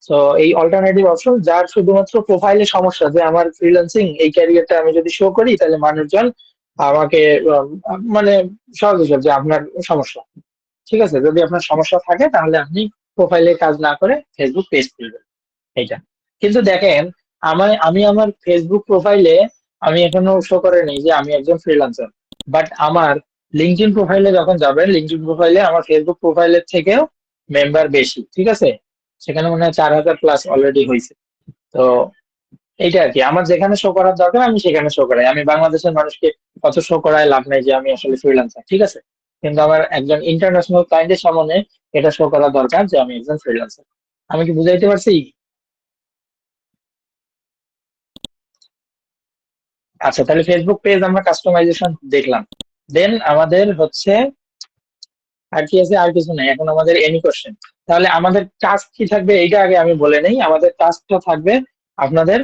তো এই অল্টারনেটিভ অপশন যার শুধুমাত্র প্রোফাইলে সমস্যা, যে আমার ফ্রিল্যান্সিং এই ক্যারিয়ারটা আমি যদি শো করি তাহলে মানুষজন আমাকে মানে সহজ হিসাব যে আপনার সমস্যা, ঠিক আছে? যদি আপনার সমস্যা থাকে তাহলে আপনি প্রোফাইলে কাজ না করে ফেসবুক পেজ খুলবেন, এইটা। কিন্তু দেখেন আমি আমার ফেসবুক প্রোফাইলে আমি এখনো শো করে নেই যে আমি একজন ফ্রিল্যান্সার, বাট আমার লিঙ্কডইন প্রোফাইলে যখন যাবেন, লিঙ্কডইন প্রোফাইলে আমার ফেসবুক প্রোফাইলের থেকেও মেম্বার বেশি, ঠিক আছে? সেখানে মনে হয় 4000 প্লাস অলরেডি হয়েছে। তো এইটা আর কি, আমার যেখানে শো করার দরকার আমি সেখানে শো করাই। আমি বাংলাদেশের মানুষকে কত শো করায় লাভ নাই যে আমি আসলে ফ্রিল্যান্সার, ঠিক আছে? কিন্তু আমার একজন ইন্টারন্যাশনাল ক্লায়েন্টের সামনে এটা শো করা দরকার যে আমি একজন ফ্রিল্যান্সার। আমি কি বুঝাইতে পারছি? আচ্ছা, তাহলে ফেসবুক পেজ আমরা কাস্টমাইজেশন দেখলাম। দেন আমাদের হচ্ছে আর কি আছে, আর কিছু নাই। এখন আমাদের এনি কোশ্চেন। তাহলে আমাদের টাস্ক কি থাকবে এইটা আগে আমি বলে নেই। আমাদের টাস্কটা থাকবে আপনাদের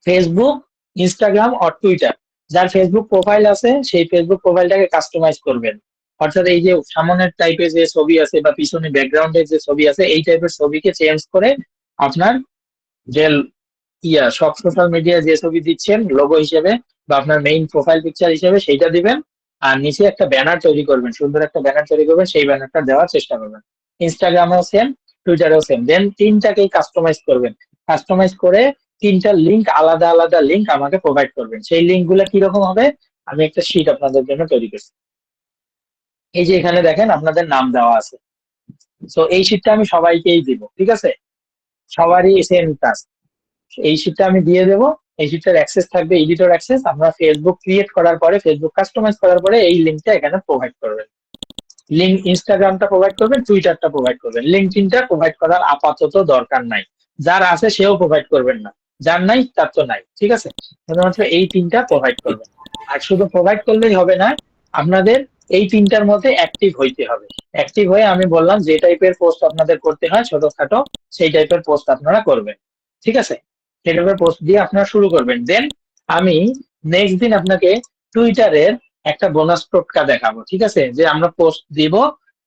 ফেসবুক, ইনস্টাগ্রাম আর টুইটার, যার ফেসবুক প্রোফাইল আছে সেই ফেসবুক প্রোফাইলটাকে কাস্টমাইজ করবেন। অর্থাৎ এই যে সামনের টাইপের যে ছবি আছে বা পিছনে ব্যাকগ্রাউন্ডের যে ছবি আছে এই টাইপের ছবিকে চেঞ্জ করে আপনার যে সব সোশ্যাল মিডিয়া যে ছবি দিচ্ছেন লোগো হিসেবে বা আপনার মেইন প্রোফাইল পিকচার হিসেবে সেইটা দিবেন। আর নিচে একটা ব্যানার তৈরি করবেন, সুন্দর একটা ব্যানার তৈরি করবেন, সেই ব্যানারটা দেওয়ার চেষ্টা করবেন। ইনস্টাগ্রামেও সেম, টুইটারেও সেম। দেন তিনটাকেই কাস্টমাইজ করবেন। কাস্টমাইজ করে তিনটা লিঙ্ক, আলাদা আলাদা লিঙ্ক আমাকে প্রোভাইড করবেন। সেই লিঙ্ক গুলো কিরকম হবে, আমি একটা শিট আপনাদের জন্য তৈরি করছি। এই যে এখানে দেখেন আপনাদের নাম দেওয়া আছে। তো এই শিটটা আমি সবাইকেই দিব, ঠিক আছে? সবারই সেম কাজ। এই শিটটা আমি দিয়ে দেবো। এই শিটটার অ্যাক্সেস থাকবে এডিটর অ্যাক্সেস। আপনারা ফেসবুক ক্রিয়েট করার পরে, ফেসবুক কাস্টমাইজ করার পরে এই লিঙ্কটা এখানে প্রোভাইড করবেন। লিঙ্ক ইনস্টাগ্রামটা প্রোভাইড করবেন, টুইটারটা প্রোভাইড করবেন, লিঙ্কডইনটা প্রোভাইড করার আপাতত দরকার নাই। যার আছে সেও প্রোভাইড করবেন না, যার নাই তার তো নাই, ঠিক আছে? শুধুমাত্র এই তিনটা প্রোভাইড করবেন। আর শুধু প্রোভাইড করলেই হবে না, আপনাদের এই তিনটার মধ্যে অ্যাক্টিভ হইতে হবে। অ্যাক্টিভ হয়ে আমি বললাম যে টাইপের পোস্ট আপনাদের করতে হয় ছোটখাটো, সেই টাইপের পোস্ট আপনারা করবেন, ঠিক আছে? সেই টাইপের পোস্ট দিয়ে আপনারা শুরু করবেন। দেন আমি নেক্সট দিন আপনাকে টুইটারের একটা বোনাস টোটকা দেখাবো, ঠিক আছে? যে আমরা পোস্ট দিব,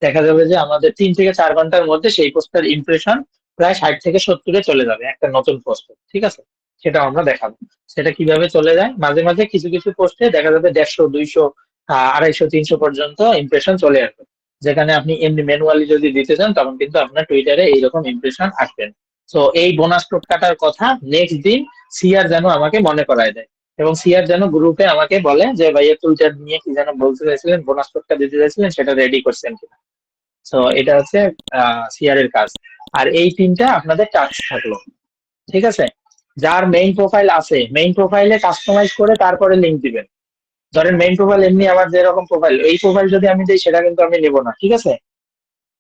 দেখা যাবে যে আমাদের 3 থেকে 4 ঘন্টার মধ্যে সেই পোস্টের ইমপ্রেশন প্রায় 60 থেকে 70-এ চলে যাবে একটা নতুন পোস্ট, ঠিক আছে? সেটা আমরা দেখাবো। সেটা কিভাবে চলে যায়, মাঝে মাঝে কিছু কিছু পোস্টে দেখা যাবে 150, 200, 250, 300 পর্যন্ত ইমপ্রেশন চলে আসবে, যেখানে আপনি এমনি ম্যানুয়ালি যদি দিতে চান তখন কিন্তু আপনার টুইটারে এইরকম ইমপ্রেশন আসবেন। তো এই বোনাস কোড কাটার কথা নেক্সট দিন সিআর যেন আমাকে মনে করায় দেয়, এবং সিআর যেন গ্রুপে আমাকে বলে যে ভাইয়া টুইটার নিয়ে কি যেন বলতে চাইছিলেন, বোনাস কোডটা দিতে চাইছিলেন, সেটা রেডি করছেন কিনা। তো এটা হচ্ছে সিআর এর কাজ। আর এই তিনটা আপনাদের টাস্ক থাকলো, ঠিক আছে। যার মেইন প্রোফাইল আছে, মেইন প্রোফাইলে কাস্টমাইজ করে তারপরে লিংক দিবেন। ধরেন মেইন প্রোফাইল এমনি আমার যেরকম প্রোফাইল, এই প্রোফাইল যদি আমি দিই সেটা কিন্তু আমি নেব না, ঠিক আছে।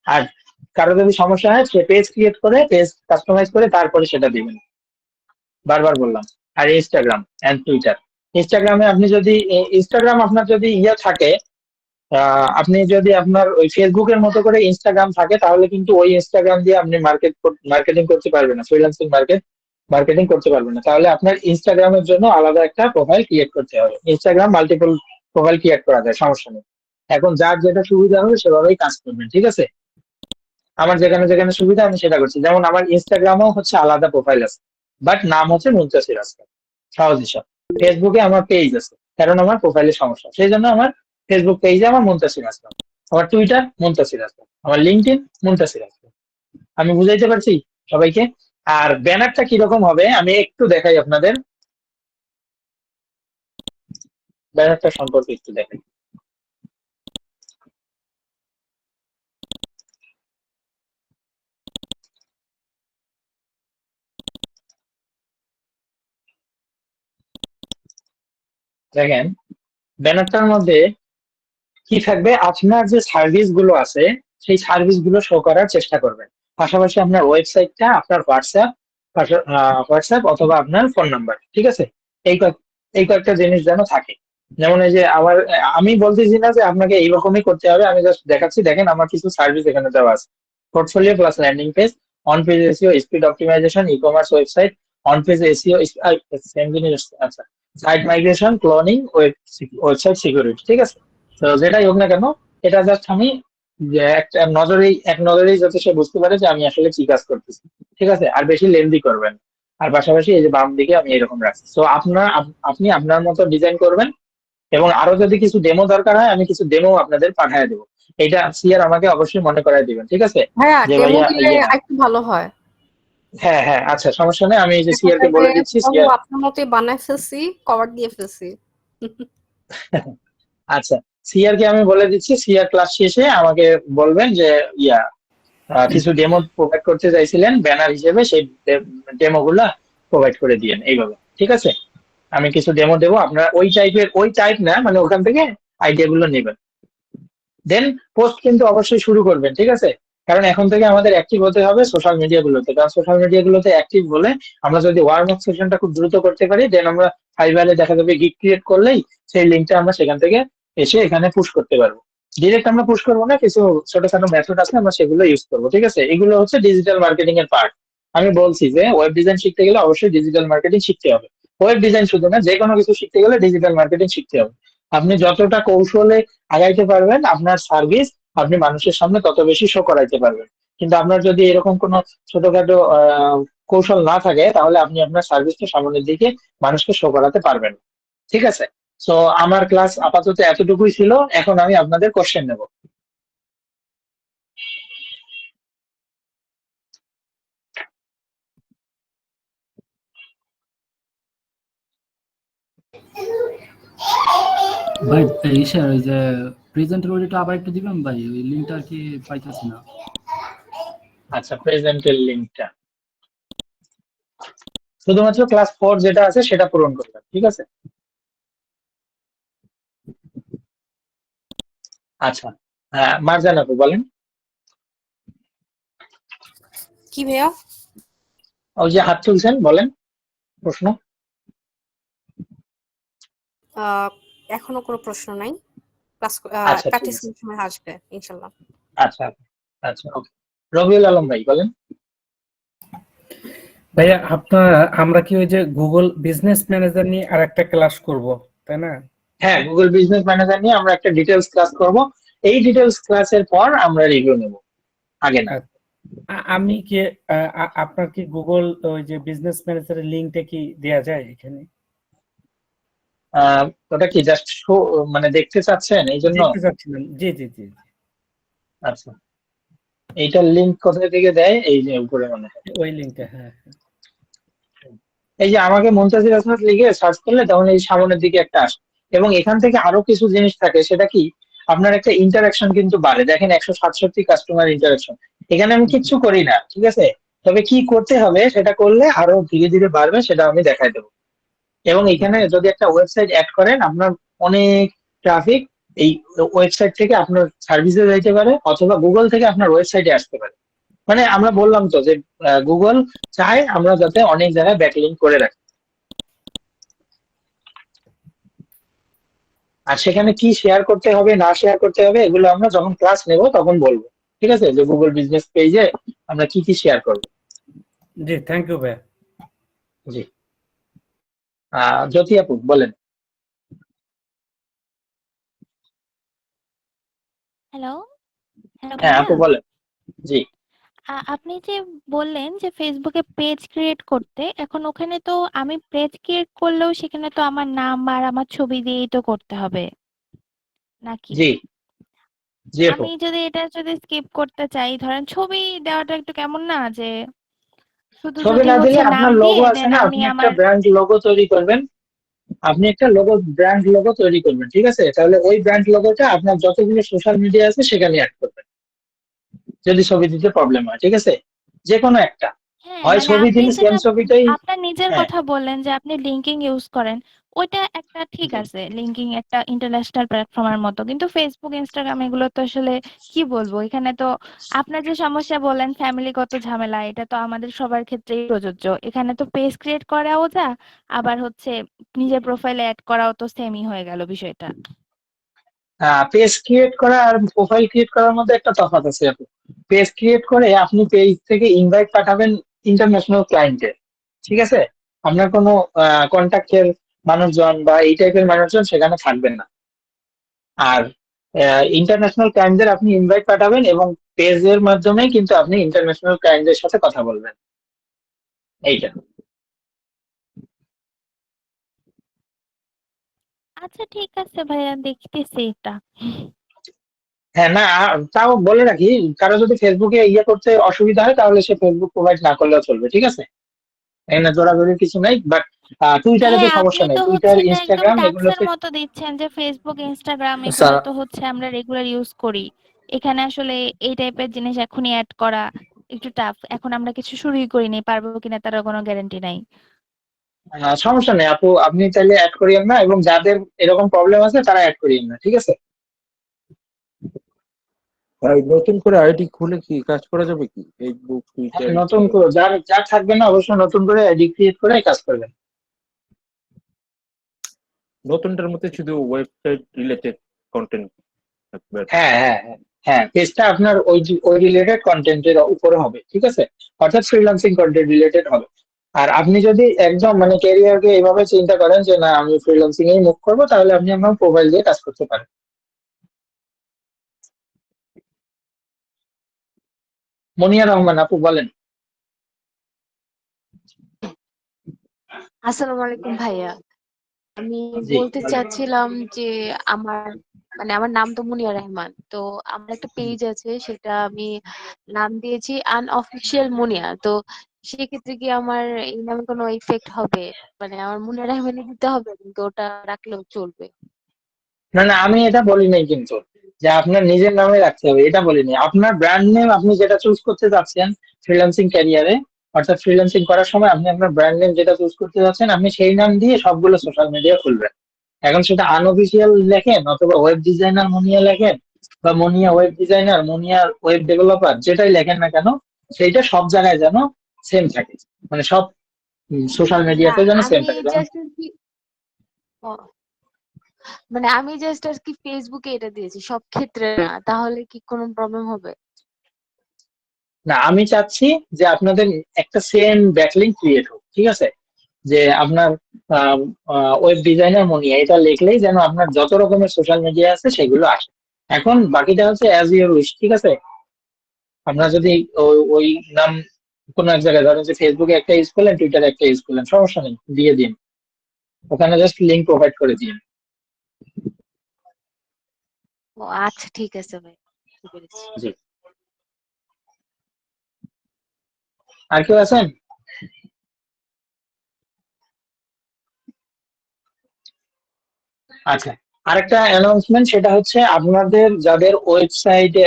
আর কারো যদি সমস্যা হয় সে পেজ ক্রিয়েট করে, পেজ কাস্টমাইজ করে তারপরে সেটা দিবেন, বারবার বললাম। আর ইনস্টাগ্রাম এন্ড টুইটার, ইনস্টাগ্রামে আপনি যদি ইনস্টাগ্রাম আপনার যদি ইয়ে থাকে, আপনি যদি আপনার ওই ফেসবুকের মতো করে ইনস্টাগ্রাম থাকে, তাহলে কিন্তু ওই ইনস্টাগ্রাম দিয়ে আপনি মার্কেটিং করতে পারবেন না, ফ্রিল্যান্সিং মার্কেটিং করতে পারবেন না। তাহলে আপনার ইনস্টাগ্রামের জন্য আলাদা একটা প্রোফাইল ক্রিয়েট করতে হবে। ইনস্টাগ্রাম মাল্টিপল প্রোফাইল ক্রিয়েট করা যায়, সমস্যা নেই। এখন যার যেটা সুবিধা হবে সেভাবেই কাজ করবেন, ঠিক আছে। আমার যেখানে যেখানে সুবিধা আমি সেটা করছি। যেমন আমার ইনস্টাগ্রামেও হচ্ছে আলাদা প্রোফাইল আছে, বাট নাম হচ্ছে মুনতাসির আসলাম, সহজ হিসাব। ফেসবুকে আমার পেজ আছে, কারণ আমার প্রোফাইলের সমস্যা, সেই জন্য আমার ফেসবুক পেজে আমার মুনতাসির আসলাম, আমার টুইটার মুনতাসির আসলাম, আমার লিঙ্কডইন মুনতাসির আসলাম। আমি বুঝাইতে পারছি সবাইকে? আর ব্যানারটা কিরকম হবে আমি একটু দেখাই আপনাদের, ব্যানারটা সম্পর্কে একটু দেখাই। দেখেন ব্যানারটার মধ্যে কি থাকবে, আপনার যে সার্ভিস গুলো আছে সেই সার্ভিস গুলো শো করার চেষ্টা করবেন। পাশাপাশি আপনার ওয়েবসাইটটা, আপনার হোয়াটসঅ্যাপ অথবা আপনার ফোন নাম্বার, ঠিক আছে। এই এই কয়েকটা জিনিস যেন থাকে। যেমন এই যে আমি বলতেছি না যে আপনাকে এইরকমই করতে হবে, আমি জাস্ট দেখাচ্ছি। দেখেন আমার কিছু সার্ভিস এখানে দেওয়া আছে: portfolio plus landing page, on page SEO, speed optimisation, e commerce website, on page SEO, same জিনিস। আচ্ছা, site migration, cloning, website security, ঠিক আছে। তো যেটাই হোক না কেন, এটা জাস্ট আমি যে এক নজরেই যাতে সে বুঝতে পারে যে আমি আসলে কি কাজ করতেছি, ঠিক আছে। আর বেশি লেন্দি করবেন। আর পাশাপাশি এই যে বাম দিকে আমি এরকম রাখছি। তো আপনি আপনার মতো ডিজাইন করবেন, এবং আরো যদি কিছু ডেমো দরকার হয় আমি কিছু ডেমো আপনাদের পাঠিয়ে দেবো। এটা সিআর আমাকে অবশ্যই মনে করাই দিবেন, ঠিক আছে। হ্যাঁ, যে ডেমো ভাইয়া দিলে একটু ভালো হয়। হ্যাঁ হ্যাঁ, আচ্ছা, সমস্যা নেই, আমি এই যে দেখা সিআর কে যাবে বলে দিচ্ছি। হুবহু সিআর আপনার মতোই বানায় ফেলছি, কভার দিয়ে ফেলছি। আচ্ছা, সিআর কে আমি বলে দিচ্ছি, সিআর ক্লাস শেষে আমাকে বলবেন যে ইয়া কিছু ডেমো প্রোভাইড করতে চাইছিলেন ব্যানার হিসেবে, সেই ডেমো গুলা প্রোভাইড করে দিয়েন এইভাবে, ঠিক আছে। আমি কিছু ডেমো দেবো, আপনারা ওই টাইপ না, মানে ওখান থেকে আইডিয়া গুলো নেবেন। দেন পোস্ট কিন্তু অবশ্যই শুরু করবেন, ঠিক আছে। কারণ এখন থেকে আমাদের অ্যাক্টিভ হতে হবে সোশ্যাল মিডিয়া গুলোতে, কারণ সোশ্যাল মিডিয়া গুলোতে অ্যাক্টিভ হলে আমরা যদি ওয়ার্ম আপ সেশনটা খুব দ্রুত করতে পারি, দেন আমরা ফাইবারে দেখা যাবে গিগ ক্রিয়েট করলেই সেই লিঙ্কটা আমরা সেখান থেকে এসে এখানে পুশ করতে পারবো। ডিরেক্ট আমরা পুশ করবো না, কিছু ছোটখাটো মেথড আছে আমরা সেগুলো ইউজ করবো, ঠিক আছে। এগুলো হচ্ছে ডিজিটাল মার্কেটিং এর পার্ট। আমি বলছি যে ওয়েব ডিজাইন শিখতে গেলে অবশ্যই ডিজিটাল মার্কেটিং শিখতে হবে। ওয়েব ডিজাইন শুধু না, যে কোনো কিছু শিখতে গেলে ডিজিটাল মার্কেটিং শিখতে হবে। আপনি যতটা কৌশলে আগাইতে পারবেন আপনার সার্ভিস, আপনি মানুষের সামনে তত বেশি শো করাইতে পারবেন। কিন্তু আপনার যদি এরকম কোনো ছোটখাটো কৌশল না থাকে, তাহলে আপনি আপনার সার্ভিসটা সামনের দিকে মানুষকে শো করাতে পারবেন না। ঠিক আছে। তো আমার ক্লাস আপাতত এতটুকুই ছিল, এখন আমি আপনাদের কোশ্চেন নেব। ভাই ইসের ওই যে প্রেজেন্টের ওইটা আবার একটু দিবেন ভাই, ওই লিঙ্কটা আর কি পাইতেছি না। আচ্ছা, প্রেজেন্টের লিঙ্কটা শুধুমাত্র ক্লাস 4 যেটা আছে সেটা পূরণ করবেন, ঠিক আছে। আচ্ছা, হ্যাঁ, মার্জান আপু বলেন। কি ভাইয়া? ওই যে হাত তুলছেন, বলেন প্রশ্ন। এখনো কোনো প্রশ্ন নাই। ক্লাস আচ্ছা, ঠিক প্র্যাকটিস আছে। সময় আসবে ইনশাআল্লাহ। আচ্ছা আচ্ছা, ওকে। রবিউল আলম ভাই বলেন। ভাইয়া আমরা কি ওই যে গুগল বিজনেস ম্যানেজার নিয়ে আর একটা ক্লাস করব, তাই না? হ্যাঁ, গুগল বিজনেস ম্যানেজার নিয়ে আমরা একটা ডিটেলস ক্লাস করব। এই ডিটেলস ক্লাসের পর আমরা রিভিউ নেব, আগে না। আমি কি আপনার কি গুগল ওই যে বিজনেস ম্যানেজারের লিঙ্কটা কি দেয়া যায় এখানে? ওটা কি জাস্ট শো মানে দেখতে চাচ্ছেন এই জন্য? দেখতে চাচ্ছিলাম, জি জি জি জি। আচ্ছা, এইটার লিংক কোথা থেকে দেয়? এই যে উপরে মনে হয়। ওই লিঙ্কটা, হ্যাঁ হ্যাঁ। এই যে আমাকে মুনতাসির আহমেদ লিখে সার্চ করলে তখন এই সামনের দিকে একটা আসে, এবং এখান থেকে আরো কিছু জিনিস থাকে। সেটা কি, আপনার একটা ইন্টারাকশন কিন্তু বাড়ে। দেখেন 167 কাস্টমার ইন্টারাকশন, এখানে আমি কিচ্ছু করি না, ঠিক আছে? তবে কি করতে হবে সেটা করলে আরো ধীরে ধীরে বাড়বে, সেটা আমি দেখাই দেবো। এবং এখানে যদি একটা ওয়েবসাইট অ্যাড করেন, আপনার অনেক ট্রাফিক এই ওয়েবসাইট থেকে আপনার সার্ভিসে যাইতে পারে, অথবা গুগল থেকে আপনার ওয়েবসাইটে আসতে পারে। মানে আমরা বললাম তো যে গুগল চায় আমরা যাতে অনেক জায়গায় ব্যাকলিঙ্ক করে রাখি। আর সেখানে কি শেয়ার করতে হবে না শেয়ার করতে হবে এগুলো আমরা যখন ক্লাস নেব তখন বলবো, ঠিক আছে? যে গুগল বিজনেস পেজে আমরা কি কি শেয়ার করবো। জি, থ্যাংক ইউ ভাইয়া। জি, জ্যোতি আপু বলেন। হ্যালো, হ্যালো হ্যাঁ ভাইয়া। আপু বলেন। জি আপনি যে বললেন যে ফেসবুকে পেজ ক্রিয়েট করতে, এখন ওখানে তো আমি পেজ ক্রিয়েট করলেও সেখানে তো আমার নাম আর আমার ছবি দিয়েই তো করতে হবে নাকি? জি জি আপু, আমি যদি এটা স্কিপ করতে চাই, ধরেন ছবি দেওয়াটা একটু কেমন না, যে শুধু ছবি যদি না দিলে হচ্ছে নাম আপনার লোগো দিয়ে আছে দেন না, আমি আপনি একটা আমার। ব্র্যান্ড লোগো তৈরি করবেন। আপনি একটা লোগো, ব্র্যান্ড লোগো তৈরি করবেন, ঠিক আছে? তাহলে ওই ব্র্যান্ড লোগোটা আপনার যতগুলো সোশ্যাল মিডিয়া আছে সেখানে অ্যাড করবেন, যদি ছবি দিতে প্রবলেম হয়, ঠিক আছে? যে কোনো একটা, হ্যাঁ, হয় মানে ছবি আপনি দিলে সেম যেটা ছবিটাই। আপনার নিজের হ্যাঁ কথা বললেন যে আপনি লিঙ্কিং ইউজ করেন, ওইটা একটা ঠিক জি আছে, লিঙ্কিং একটা ইন্টারন্যাশনাল প্ল্যাটফর্মের মতো, কিন্তু ফেসবুক ইনস্টাগ্রাম এগুলো তো আসলে কি বলবো, এখানে তো আপনার যে সমস্যা বললেন ফ্যামিলিগত ঝামেলা, এটা তো আমাদের সবার ক্ষেত্রেই প্রযোজ্য। এখানে তো পেজ ক্রিয়েট করাও আবার হচ্ছে নিজের প্রোফাইলে অ্যাড করাও তো সেমই হয়ে গেল বিষয়টা। পেজ ক্রিয়েট করা আর প্রোফাইল ক্রিয়েট করার মধ্যে একটা তফাৎ আছে আপু। পেজ ক্রিয়েট করে আপনি পেজ থেকে ইনভাইট পাঠাবেন ইন্টারন্যাশনাল ক্লায়েন্টের, ঠিক আছে? আপনার কোনো কন্ট্যাক্টের মানুষজন বা এই টাইপের মানুষজন সেখানে থাকবেন না। আর ইন্টারন্যাশনাল ক্লায়েন্টদের আপনি ইনভাইট পাঠাবেন, এবং পেজের মাধ্যমে কিন্তু আপনি ইন্টারন্যাশনাল ক্লায়েন্টদের সাথে কথা বলবেন, এইটা। আচ্ছা ঠিক আছে ভাইয়া, দেখতেছি এটা। হ্যাঁ না, তাও বলে রাখি, কারো যদি ফেসবুকে ইয়ে করতে অসুবিধা হয় তাহলে সে ফেসবুক প্রোভাইড না করলেও চলবে, ঠিক আছে? এখানে জোরাজোরির কিছু নাই। বাট টুইটারে তো হ্যাঁ, আপনি সমস্যা নেই, তো টুইটার হচ্ছে এটা একদম ইনস্টাগ্রাম ট্যাক্সের এগুলোতে। মতো দিচ্ছেন যে ফেসবুক ইনস্টাগ্রাম এগুলো স্যার তো হচ্ছে আমরা রেগুলার ইউজ করি। এখানে আসলে এই টাইপের জিনিস এখনই অ্যাড করা একটু টাফ। এখন আমরা কিছু শুরুই করিনি, পারবো কিনা তার কোনো গ্যারান্টি নাই। সমস্যা নেই আপু, আপনি চাইলে অ্যাড করিয়েন না, এবং যাদের এরকম প্রবলেম আছে তারা অ্যাড করিয়েন না, ঠিক আছে? ভাই নতুন করে আইডি খুলে কি কাজ করা যাবে কি ফেসবুক টুইটার নতুন ইনস্টাগ্রাম? করে যার যার থাকবে না অবশ্যই নতুন করে আইডি ক্রিয়েট করে কাজ করবেন। নতুনটার মধ্যে শুধু ওয়েবসাইট রিলেটেড কন্টেন্ট থাকবে আর কি। হ্যাঁ হ্যাঁ হ্যাঁ হ্যাঁ, পেজটা আপনার ওই রিলেটেড কন্টেন্টের উপরে হবে, ঠিক আছে? অর্থাৎ ফ্রিল্যান্সিং কন্টেন্ট রিলেটেড হবে। আর আপনি যদি একদম মানে ক্যারিয়ারকে এভাবে চিন্তা করেন যে না আমি ফ্রিল্যান্সিং এই মুভ করবো, তাহলে আপনি আপনার প্রোফাইল দিয়ে কাজ করতে পারেন। মনিয়া রহমান আপু বলেন। আসসালামু আলাইকুম ভাইয়া। আমি জি বলতে বলেন। চাচ্ছিলাম যে আমার আমার নাম তো মুনিয়া রহমান। তো আমার একটা পেজ আছে, সেটা আমি নাম দিয়েছি আনঅফিসিয়াল মুনিয়া। তো সেক্ষেত্রে কি আমার এই নামে কোনো ইফেক্ট হবে? মানে আমার মুনিয়া রহমানই দিতে হবে, কিন্তু ওটা রাখলেও চলবে? না না, আমি এটা বলি নাই কিন্তু যে আপনার নিজের নামে রাখতে হবে, এটা বলিনি। আপনার ব্র্যান্ড নেম আপনি যেটা চুজ করতে যাচ্ছেন ফ্রিল্যান্সিং ক্যারিয়ারে, অর্থাৎ ফ্রিল্যান্সিং করার সময় আপনি আপনার ব্র্যান্ড নেম যেটা চুজ করতে যাচ্ছেন আপনি সেই নাম দিয়ে সবগুলো সোশ্যাল মিডিয়া খুলবেন। এখন সেটা আনঅফিসিয়াল লেখেন অথবা ওয়েব ডিজাইনার মুনিয়া লেখেন, বা মুনিয়া ওয়েব ডিজাইনার, মুনিয়া ওয়েব ডেভেলপার, যেটাই লেখেন না কেন সেইটা সব জায়গায় যেন সেম থাকে, মানে সব সোশ্যাল না, মিডিয়াতে যেন সেম আমি থাকে, যেমন। জাস্ট কি ও, আমি জাস্ট আর কি ফেসবুকে এটা দিয়েছি, সব ক্ষেত্রে না। তাহলে কি কোনো প্রবলেম হবে? না, আমি চাচ্ছি যে আপনাদের একটা সেম ব্যাকলিংক ক্রিয়েট হোক, ঠিক আছে? যে আপনার ওয়েব ডিজাইনার মুনিয়া এটা লিখলেই যেন আপনার যত রকমের সোশ্যাল মিডিয়া আছে সেগুলো আসে। এখন বাকিটা হচ্ছে অ্যাজ ইউর উইশ, ঠিক আছে? আমরা যদি ওই নাম কোনো এক জায়গায় ধরেন যে ফেসবুকে একটা ইউজ করলেন, টুইটারে একটা ইউজ করলেন, সমস্যা নেই, দিয়ে দিন, ওখানে জাস্ট লিঙ্ক প্রোভাইড করে দিন। ও আচ্ছা, ঠিক আছে ভাই, বুঝতে পেরেছি। জি। আর কেউ আছেন? আচ্ছা, আরেকটা অ্যানাউন্সমেন্ট, সেটা হচ্ছে আপনাদের যাদের ওয়েবসাইটে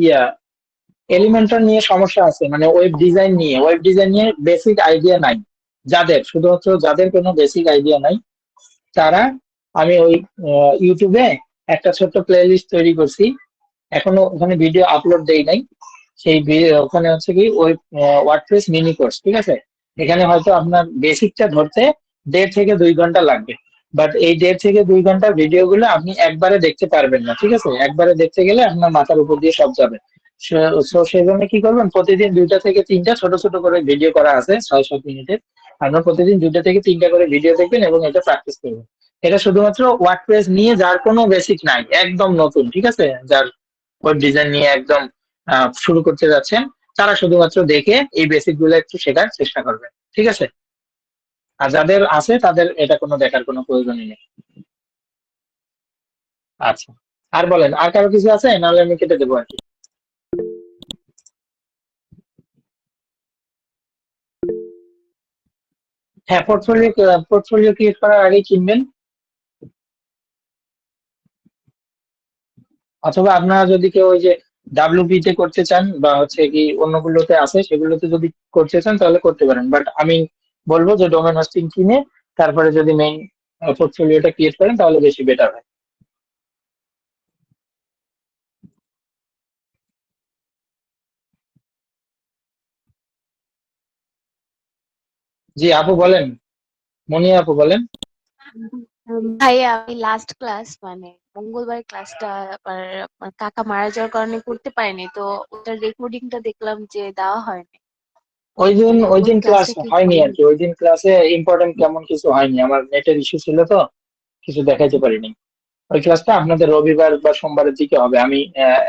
ইয়া এলিমেন্টর নিয়ে সমস্যা আছে, মানে ওয়েব ডিজাইন নিয়ে বেসিক আইডিয়া নাই, শুধুমাত্র যাদের কোনো বেসিক আইডিয়া নাই, তারা, আমি ওই ইউটিউবে একটা ছোট্ট প্লে লিস্ট তৈরি করছি, এখনো ওখানে ভিডিও আপলোড দেই নাই। ওখানে হচ্ছে কি ওই ওয়ার্ডপ্রেস মিনি কোর্স, ঠিক আছে? এখানে হয়তো আপনার বেসিকটা ধরতে 1.5 থেকে 2 ঘন্টা লাগবে, বাট এই 1.5 থেকে 2 ঘন্টার ভিডিও গুলো আপনি একবারে দেখতে পারবেন না, ঠিক আছে? একবারে দেখতে গেলে আপনার মাথার উপর দিয়ে সব যাবে। সেই জন্য কি করবেন, প্রতিদিন 2 থেকে 3টা ছোট ছোট করে ভিডিও করা আছে 6-7 মিনিটের, আপনার প্রতিদিন 2 থেকে 3টা করে ভিডিও দেখবেন এবং এটা প্র্যাকটিস করবেন। এটা শুধুমাত্র ওয়ার্ডপ্রেস নিয়ে যার কোনো বেসিক নাই, একদম নতুন, ঠিক আছে? যার ওয়েব ডিজাইন নিয়ে একদম শুরু করতে যাচ্ছেন, তারা শুধুমাত্র দেখে এই বেসিক গুলো একটু শেখার চেষ্টা করবেন, ঠিক আছে? আর যাদের আছে তাদের এটা কোনো দেখার কোনো প্রয়োজনই নেই। আচ্ছা, আর বলেন, আর কারো কিছু আছে? নাহলে আমি কেটে দেবো আর কি। হ্যাঁ, পোর্টফোলিও ক্রিয়েট করার আগেই কিনবেন, অথবা আপনারা যদি কেউ ওই যে ডাব্লিউপি তে করতে চান বা হচ্ছে কি অন্যগুলোতে আছে সেগুলোতে যদি করতে চান তাহলে করতে পারেন, বাট আমি বলবো যে ডোমেন হোস্টিং কিনে তারপরে যদি মেইন পোর্টফোলিওটা ক্রিয়েট করেন তাহলে বেশি বেটার হয়। জি আপু বলেন, মনিয়া আপু বলেন। ভাইয়া আমি লাস্ট ক্লাস মানে মঙ্গলবার ক্লাসটা আমার কাকা মারা যাওয়ার কারণে করতে পারিনি, তো ওটার রেকর্ডিংটা দেখলাম যে দেওয়া হয়নি। মানে ওই ওই দিন ক্লাস ক্লাসে কি হয়নি হবে? আর কি, ওই দিন ক্লাসে ইম্পর্টেন্ট কেমন কিছু হয়নি, আমার নেটের ইস্যু ছিল তো কিছু দেখাইতে পারিনি। ওই ক্লাসটা আপনাদের রবিবার বা সোমবারের দিকে হবে, আমি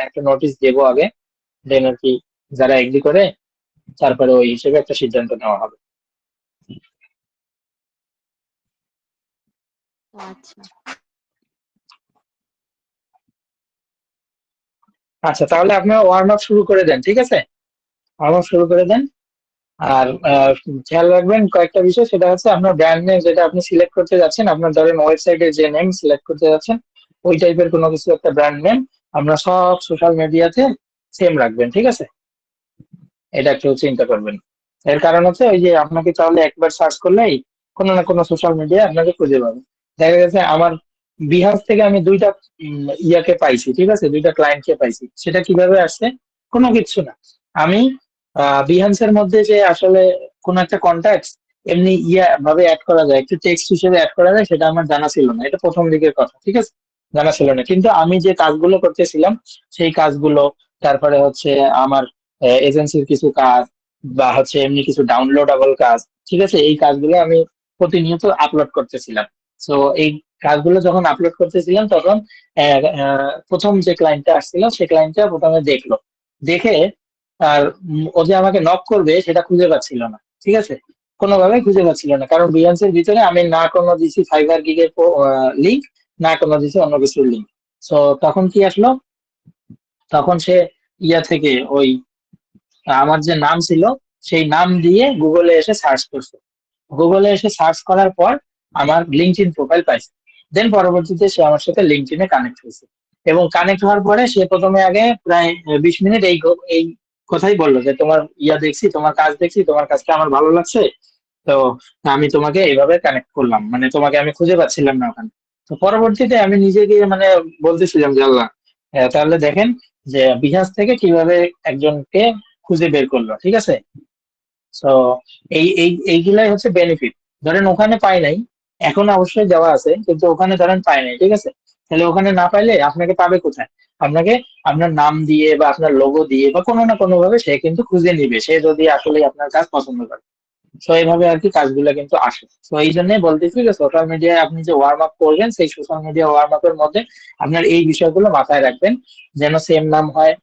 একটা নোটিশ দেবো আগে, দেন আর কি যারা এগ্রি করে তারপরে ওই হিসেবে একটা সিদ্ধান্ত নেওয়া হবে। আচ্ছা, আচ্ছা, তাহলে আপনারা ওয়ার্ম আপ শুরু করে দেন, ঠিক আছে? ওয়ার্ম আপ শুরু করে দেন। আর খেয়াল রাখবেন কয়েকটা বিষয়, সেটা হচ্ছে আপনার ব্র্যান্ড নেম যেটা আপনি সিলেক্ট করতে যাচ্ছেন, আপনার ধরেন ওয়েবসাইটের যে নেম সিলেক্ট করতে যাচ্ছেন ওই টাইপের কোনো কিছু একটা ব্র্যান্ড নেম আমরা সব সোশ্যাল মিডিয়াতে সেম রাখবেন, ঠিক আছে? এটা একটু চিন্তা করবেন। এর কারণ হচ্ছে ওই যে আপনাকে তাহলে একবার সার্চ করলেই কোনো না কোনো সোশ্যাল মিডিয়া আপনাকে খুঁজে পাবে। দেখা গেছে আমার বিহার থেকে আমি 2টা ইয়াকে পাইছি, ঠিক আছে? 2টা ক্লায়েন্টকে পাইছি, সেটা কিভাবে আসছে? কোনো কিছু না, আমি বিহান্সের মধ্যে যে আসলে কোন একটা কন্ট্যাক্ট এমনি ভাবে অ্যাড করা যায়, একটু টেক্সট হিসেবে অ্যাড করা যায়, সেটা আমার জানা ছিল না, এটা প্রথম দিকের কথা, ঠিক আছে? জানা ছিল না, কিন্তু আমি যে কাজগুলো করতেছিলাম সেই কাজগুলো, তারপরে হচ্ছে আমার এজেন্সির কিছু কাজ বা হচ্ছে এমনি কিছু ডাউনলোডেবল কাজ, ঠিক আছে? এই কাজগুলো আমি প্রতিনিয়ত আপলোড করতেছিলাম। তো এই কাজগুলো যখন আপলোড করতেছিলাম তখন প্রথম যে ক্লায়েন্টটা আসছিল সেই ক্লায়েন্টটা প্রথমে দেখলো, দেখে আর ও যে আমাকে নক করবে সেটা খুঁজে পাচ্ছিল না, ঠিক আছে? কোনোভাবেই খুঁজে পাচ্ছিল না, কারণ বিয়ান্সের ভিতরে আমি না কোনো দিছি ফাইবার গিগের লিঙ্ক, না কোনো দিছি অন্য কিছুর লিঙ্ক। তো তখন কি আসলো, তখন সে থেকে ওই আমার যে নাম ছিল সেই নাম দিয়ে গুগলে এসে সার্চ করছে, গুগলে এসে সার্চ করার পর আমার লিঙ্কডইন প্রোফাইল পাইছে, দেন পরবর্তীতে সে আমার সাথে লিঙ্কডইনে কানেক্ট হয়েছে, এবং কানেক্ট হওয়ার পরে সে প্রথমে আগে প্রায় 20 মিনিট এই কথাই বললো যে তোমার দেখছি, তোমার কাজ দেখছি, তোমার কাজটা আমার ভালো লাগছে, তো আমি তোমাকে এইভাবে কানেক্ট করলাম, মানে তোমাকে আমি খুঁজে পাচ্ছিলাম না ওখানে। তো পরবর্তীতে আমি নিজে গিয়ে মানে বলতেছিলাম যে আল্লাহ, তাহলে দেখেন যে বিহাস থেকে কিভাবে একজনকে খুঁজে বের করলো, ঠিক আছে? তো এইগুলাই হচ্ছে বেনিফিট। ধরেন ওখানে পাই নাই, এখন অবশ্যই দেওয়া আছে, কিন্তু ওখানে ধরেন পাই নাই, ঠিক আছে? তাহলে ওখানে না পাইলে আপনাকে পাবে কোথায়? আপনাকে আপনার নাম দিয়ে বা আপনার লোগো দিয়ে বা কোনো না কোনো ভাবে সে কিন্তু খুঁজে নিবে, সে যদি আসলে আপনার কাজ পছন্দ করে। তো এইভাবে আর কি কাজগুলো কিন্তু আসে। তো এই জন্যই বলতেছি যে সোশ্যাল মিডিয়ায় আপনি যে ওয়ার্ম আপ করবেন সেই সোশ্যাল মিডিয়া ওয়ার্ম আপের মধ্যে আপনার এই বিষয়গুলো মাথায় রাখবেন, যেন সেম নাম হয়,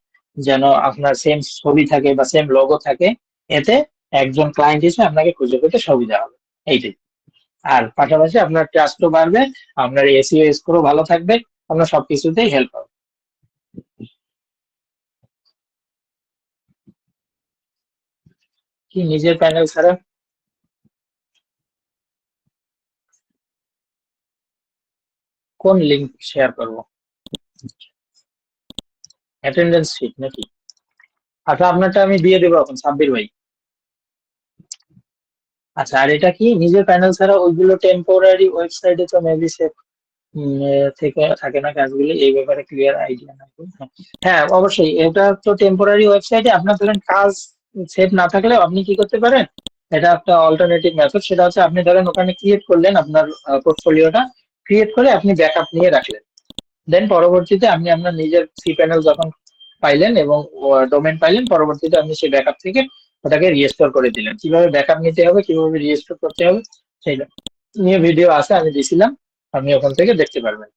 যেন আপনার সেম ছবি থাকে বা সেম লোগো থাকে, এতে একজন ক্লায়েন্ট হিসেবে আপনাকে খুঁজে পেতে সুবিধা হবে। এইটাই। আর পাশাপাশি আপনার ট্রাস্টও বাড়বে, আপনার এসইও স্কোরও ভালো থাকবে, আপনার সবকিছুতেই হেল্প হবে। কি নিজের প্যানেল ছাড়া কোন লিংক শেয়ার করব? অ্যাটেন্ডেন্স শিট নাকি? আচ্ছা, আপনারটা আমি দিয়ে দেবো এখন, সাব্বির ভাই। আচ্ছা, আর এটা কি নিজের প্যানেল ছাড়া ওইগুলো টেম্পোরারি ওয়েবসাইটে তো মেবি সেভ থেকে থাকে না কাজগুলি, এই ব্যাপারে ক্লিয়ার আইডিয়া নাই। হ্যাঁ অবশ্যই, এটা তো টেম্পোরারি ওয়েবসাইটে আপনার ধরেন কাজ সেভ না থাকলে আপনি কি করতে পারেন, এটা একটা অল্টারনেটিভ মেথড, সেটা হচ্ছে আপনি ধরেন ওখানে ক্রিয়েট করলেন আপনার পোর্টফোলিওটা, ক্রিয়েট করে আপনি ব্যাকআপ নিয়ে রাখলেন, দেন পরবর্তীতে আপনি আপনার নিজের সি প্যানেল যখন পাইলেন এবং ডোমেন পাইলেন, পরবর্তীতে আপনি সেই ব্যাকআপ থেকে ওটাকে রিস্টোর করে দিলেন। কিভাবে ব্যাকআপ নিতে হবে, কিভাবে রিস্টোর করতে হবে সেটা নিয়ে ভিডিও আছে, আমি দিছিলাম, আপনি ওখান থেকে দেখতে পারবেন।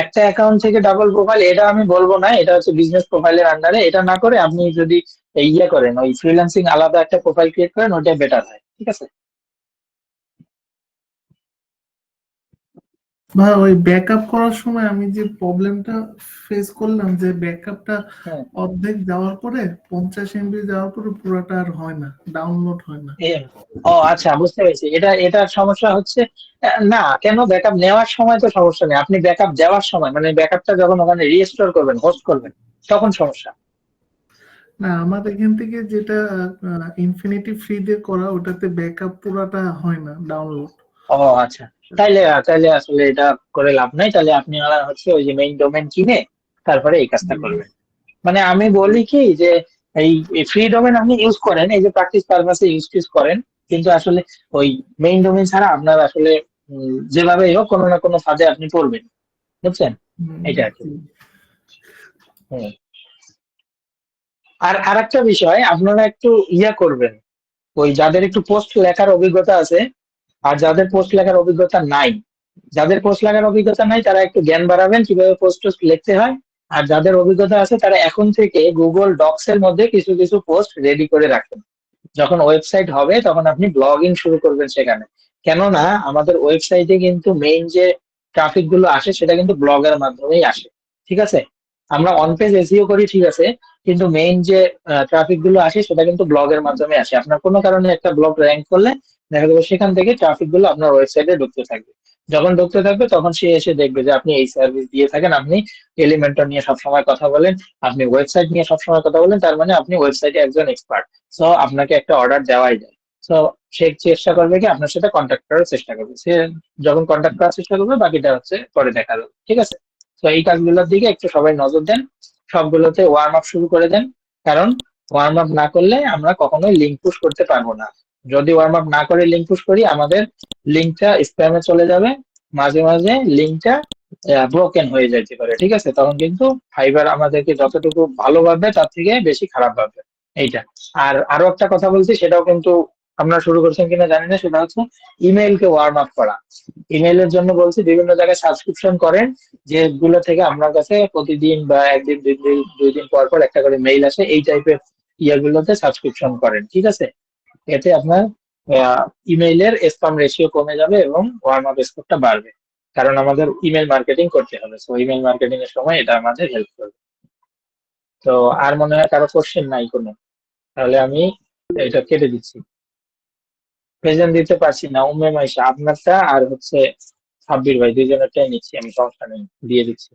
একটা অ্যাকাউন্ট থেকে ডাবল প্রোফাইল, এটা আমি বলবো না, এটা হচ্ছে বিজনেস প্রোফাইলের আন্ডারে। এটা না করে আপনি যদি ইয়ে করেন, ওই ফ্রিল্যান্সিং আলাদা একটা প্রোফাইল ক্রিয়েট করেন, ওটা বেটার হয়। ঠিক আছে? ভাই ওই ব্যাকআপ করার সময় আমি যে প্রবলেমটা ফেস করলাম, যে ব্যাকআপটা হ্যাঁ, অর্ধেক যাওয়ার পরে 50 এমবি যাওয়ার পরে পুরোটা আর হয় না, ডাউনলোড হয় না। ও আচ্ছা, বুঝতে পেরেছি। এটার সমস্যা হচ্ছে না, কেন ব্যাকআপ নেওয়ার সময় তো সমস্যা নেই, আপনি ব্যাকআপ দেওয়ার সময় মানে ব্যাকআপটা যখন ওখানে রিস্টোর করবেন, হোস্ট করবেন, তখন সমস্যা। না, আমার এখান থেকে যেটা ইনফিনিটি ফ্রি দিয়ে করা, ওটাতে ব্যাকআপ পুরোটা হয় না, ডাউনলোড। ও আচ্ছা, তাইলে তাইলে আসলে এটা করে লাভ নাই, তাহলে আপনি হচ্ছে ওই যে মেইন ডোমেন কিনে তারপরে এই কাজটা করবেন। মানে আমি বলি কি যে এই ফ্রি ডোমেন আপনি ইউজ করেন, এই যে প্র্যাকটিস পারপাসে ইউজ করেন, কিন্তু আসলে ওই মেইন ডোমেন ছাড়া আপনার আসলে যেভাবে হোক কোনো না কোনো ফাঁদে আপনি পড়বেন, বুঝছেন? এটা আর কি। হুম। আর আরেকটা বিষয়, আপনারা একটু ইয়া করবেন, ওই যাদের একটু পোস্ট লেখার অভিজ্ঞতা আছে আর যাদের পোস্ট লেখার অভিজ্ঞতা নাই, যাদের পোস্ট লেখার অভিজ্ঞতা নাই তারা একটু জ্ঞান বাড়াবেন কিভাবে পোস্ট লিখতে হয়। আর যাদের অভিজ্ঞতা আছে তারা এখন থেকে গুগল ডক্স এর মধ্যে কিছু কিছু পোস্ট রেডি করে রাখেন। যখন ওয়েবসাইট হবে তখন আপনি ব্লগিং শুরু করবেন সেখানে। কেননা আমাদের ওয়েবসাইটে কিন্তু মেইন যে ট্রাফিক গুলো আসে সেটা কিন্তু ব্লগের মাধ্যমেই আসে। ঠিক আছে? আমরা অন পেজ এসইও করি, ঠিক আছে, কিন্তু মেইন যে ট্রাফিক গুলো আসে সেটা কিন্তু ব্লগের মাধ্যমে আসে। আপনার কোনো কারণে একটা ব্লগ র্যাঙ্ক করলে দেখা যাবে সেখান থেকে ট্রাফিক গুলো আপনার ওয়েবসাইটে ঢুকতে থাকবে। যখন ঢুকতে থাকবে তখন সে এসে দেখবে যে আপনি এই সার্ভিস দিয়ে থাকেন, আপনি এলিমেন্টর নিয়ে সবসময় কথা বলেন, আপনি ওয়েবসাইট নিয়ে সবসময় কথা বলেন, তার মানে আপনি ওয়েবসাইটে একজন এক্সপার্ট। সো আপনাকে একটা অর্ডার দেওয়াই যায়। সো সে চেষ্টা করবে কি আপনার সাথে কন্ট্যাক্ট করার চেষ্টা করবে। সে যখন কন্ট্যাক্ট করার চেষ্টা করবে বাকিটা হচ্ছে পরে দেখা যাবে। ঠিক আছে? তো এই কাজগুলোর দিকে একটু সবাই নজর দেন, সবগুলোতে ওয়ার্ম আপ শুরু করে দেন। কারণ ওয়ার্ম আপ না করলে আমরা কখনোই লিঙ্ক পুশ করতে পারবো না। যদি ওয়ার্ম আপ না করে লিঙ্ক পুশ করি, আমাদের লিঙ্কটা স্প্যামে চলে যাবে, মাঝে মাঝে লিঙ্কটা ব্রোকেন হয়ে যেতে পারে। ঠিক আছে? তখন কিন্তু ফাইবার আমাদেরকে যতটুকু ভালো ভাববে তার থেকে বেশি খারাপ ভাববে। এইটা। আর আরো একটা কথা বলছি, সেটাও কিন্তু আপনারা শুরু করছেন কিনা জানি না, সেটা হচ্ছে ইমেইলকে ওয়ার্ম আপ করা। ইমেইলের জন্য বলছি বিভিন্ন জায়গায় সাবস্ক্রিপশন করেন, যেগুলো থেকে আপনার কাছে প্রতিদিন বা একদিন দুই দিন পর পর একটা করে মেইল আসে, এই টাইপের ইয়াগুলোতে সাবস্ক্রিপশন করেন। ঠিক আছে? এতে আপনার ইমেইলের স্প্যাম রেশিও কমে যাবে এবং ওয়ার্ম আপ স্কোরটা বাড়বে। কারণ আমাদের ইমেল মার্কেটিং করতে হবে, সো ইমেল মার্কেটিং এর সময় এটা আমাদের হেল্প করবে। তো আর মনে হয় কারো কোশ্চেন নাই কোনো, তাহলে আমি এটা কেটে দিচ্ছি। প্রেজেন্ট দিতে পারছি না, উম্মে মাইশা আপনারটা আর হচ্ছে সাব্বির ভাই দুইজনেরটাই নিচ্ছি আমি, সমস্যা নেই, দিয়ে দিচ্ছি।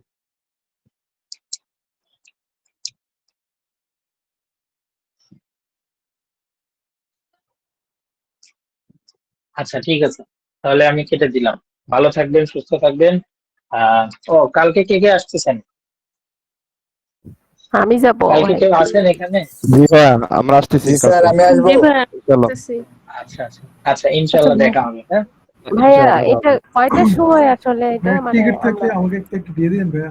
আচ্ছা ঠিক আছে, তাহলে আমি কেটে দিলাম। ভালো থাকবেন, সুস্থ থাকবেন। ও কালকে কে কে আসতেছেন? আমি যাবো কালকে ভাই। কেউ আসেন এখানে? জি ভাইয়া, আমরা আসতেছি জি স্যার, কালকে। আমি আসবো। জি ভাইয়া, চলো। আসতেছি। আচ্ছা আচ্ছা আচ্ছা, ইনশাল্লাহ দেখা হবে। হ্যাঁ, ভাইয়া এটা কয়টার সময় আসলে এটা মানে টিকিট থাকলে আমরা আমাকে একটু দিয়ে দিন ভাইয়া।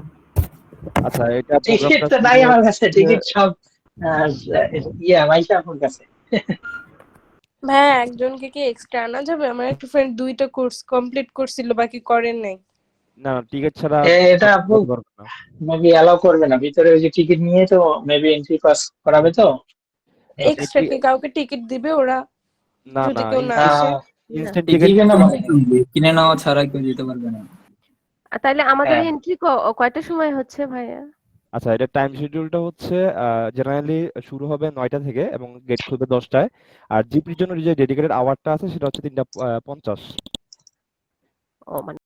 আচ্ছা, এটা টিকিট প্রোগ্রামটা তো নাই আমার কাছে, টিকিট সব আহ, মাইশা আপুর কাছে। ভাইয়া একজনকে কি এক্সট্রা আনা যাবে? আমার একটা ফ্রেন্ড 2টা কোর্স কমপ্লিট করছিল, বাকি করেন নাই। না টিকিট ছাড়া এটা আপু ঢুকতে পারবে না। মেবি অ্যালাউ করবে না, ভিতরে ওই যে টিকিট নিয়ে তো মেবি এন্ট্রি পাস করাবে তো। এক্সট্রা কি কাউকে টিকিট দিবে ওরা না যদি না কেউ না আসে? ইনস্ট্যান্ট টিকিট দিবে না মানে কিনে নেওয়া ছাড়া কেউ যেতে পারবে না। তাহলে আমাদের হ্যাঁ। এন্ট্রি কয়টার সময় হচ্ছে ভাইয়া? আচ্ছা এটা টাইম শিডিউলটা হচ্ছে জেনারেলি শুরু হবে 9টা থেকে এবং গেট খুলবে 10টায়। আর জিপির জন্য যে ডেডিকেটেড আওয়ারটা আছে সেটা হচ্ছে 3টা 50। ও মানে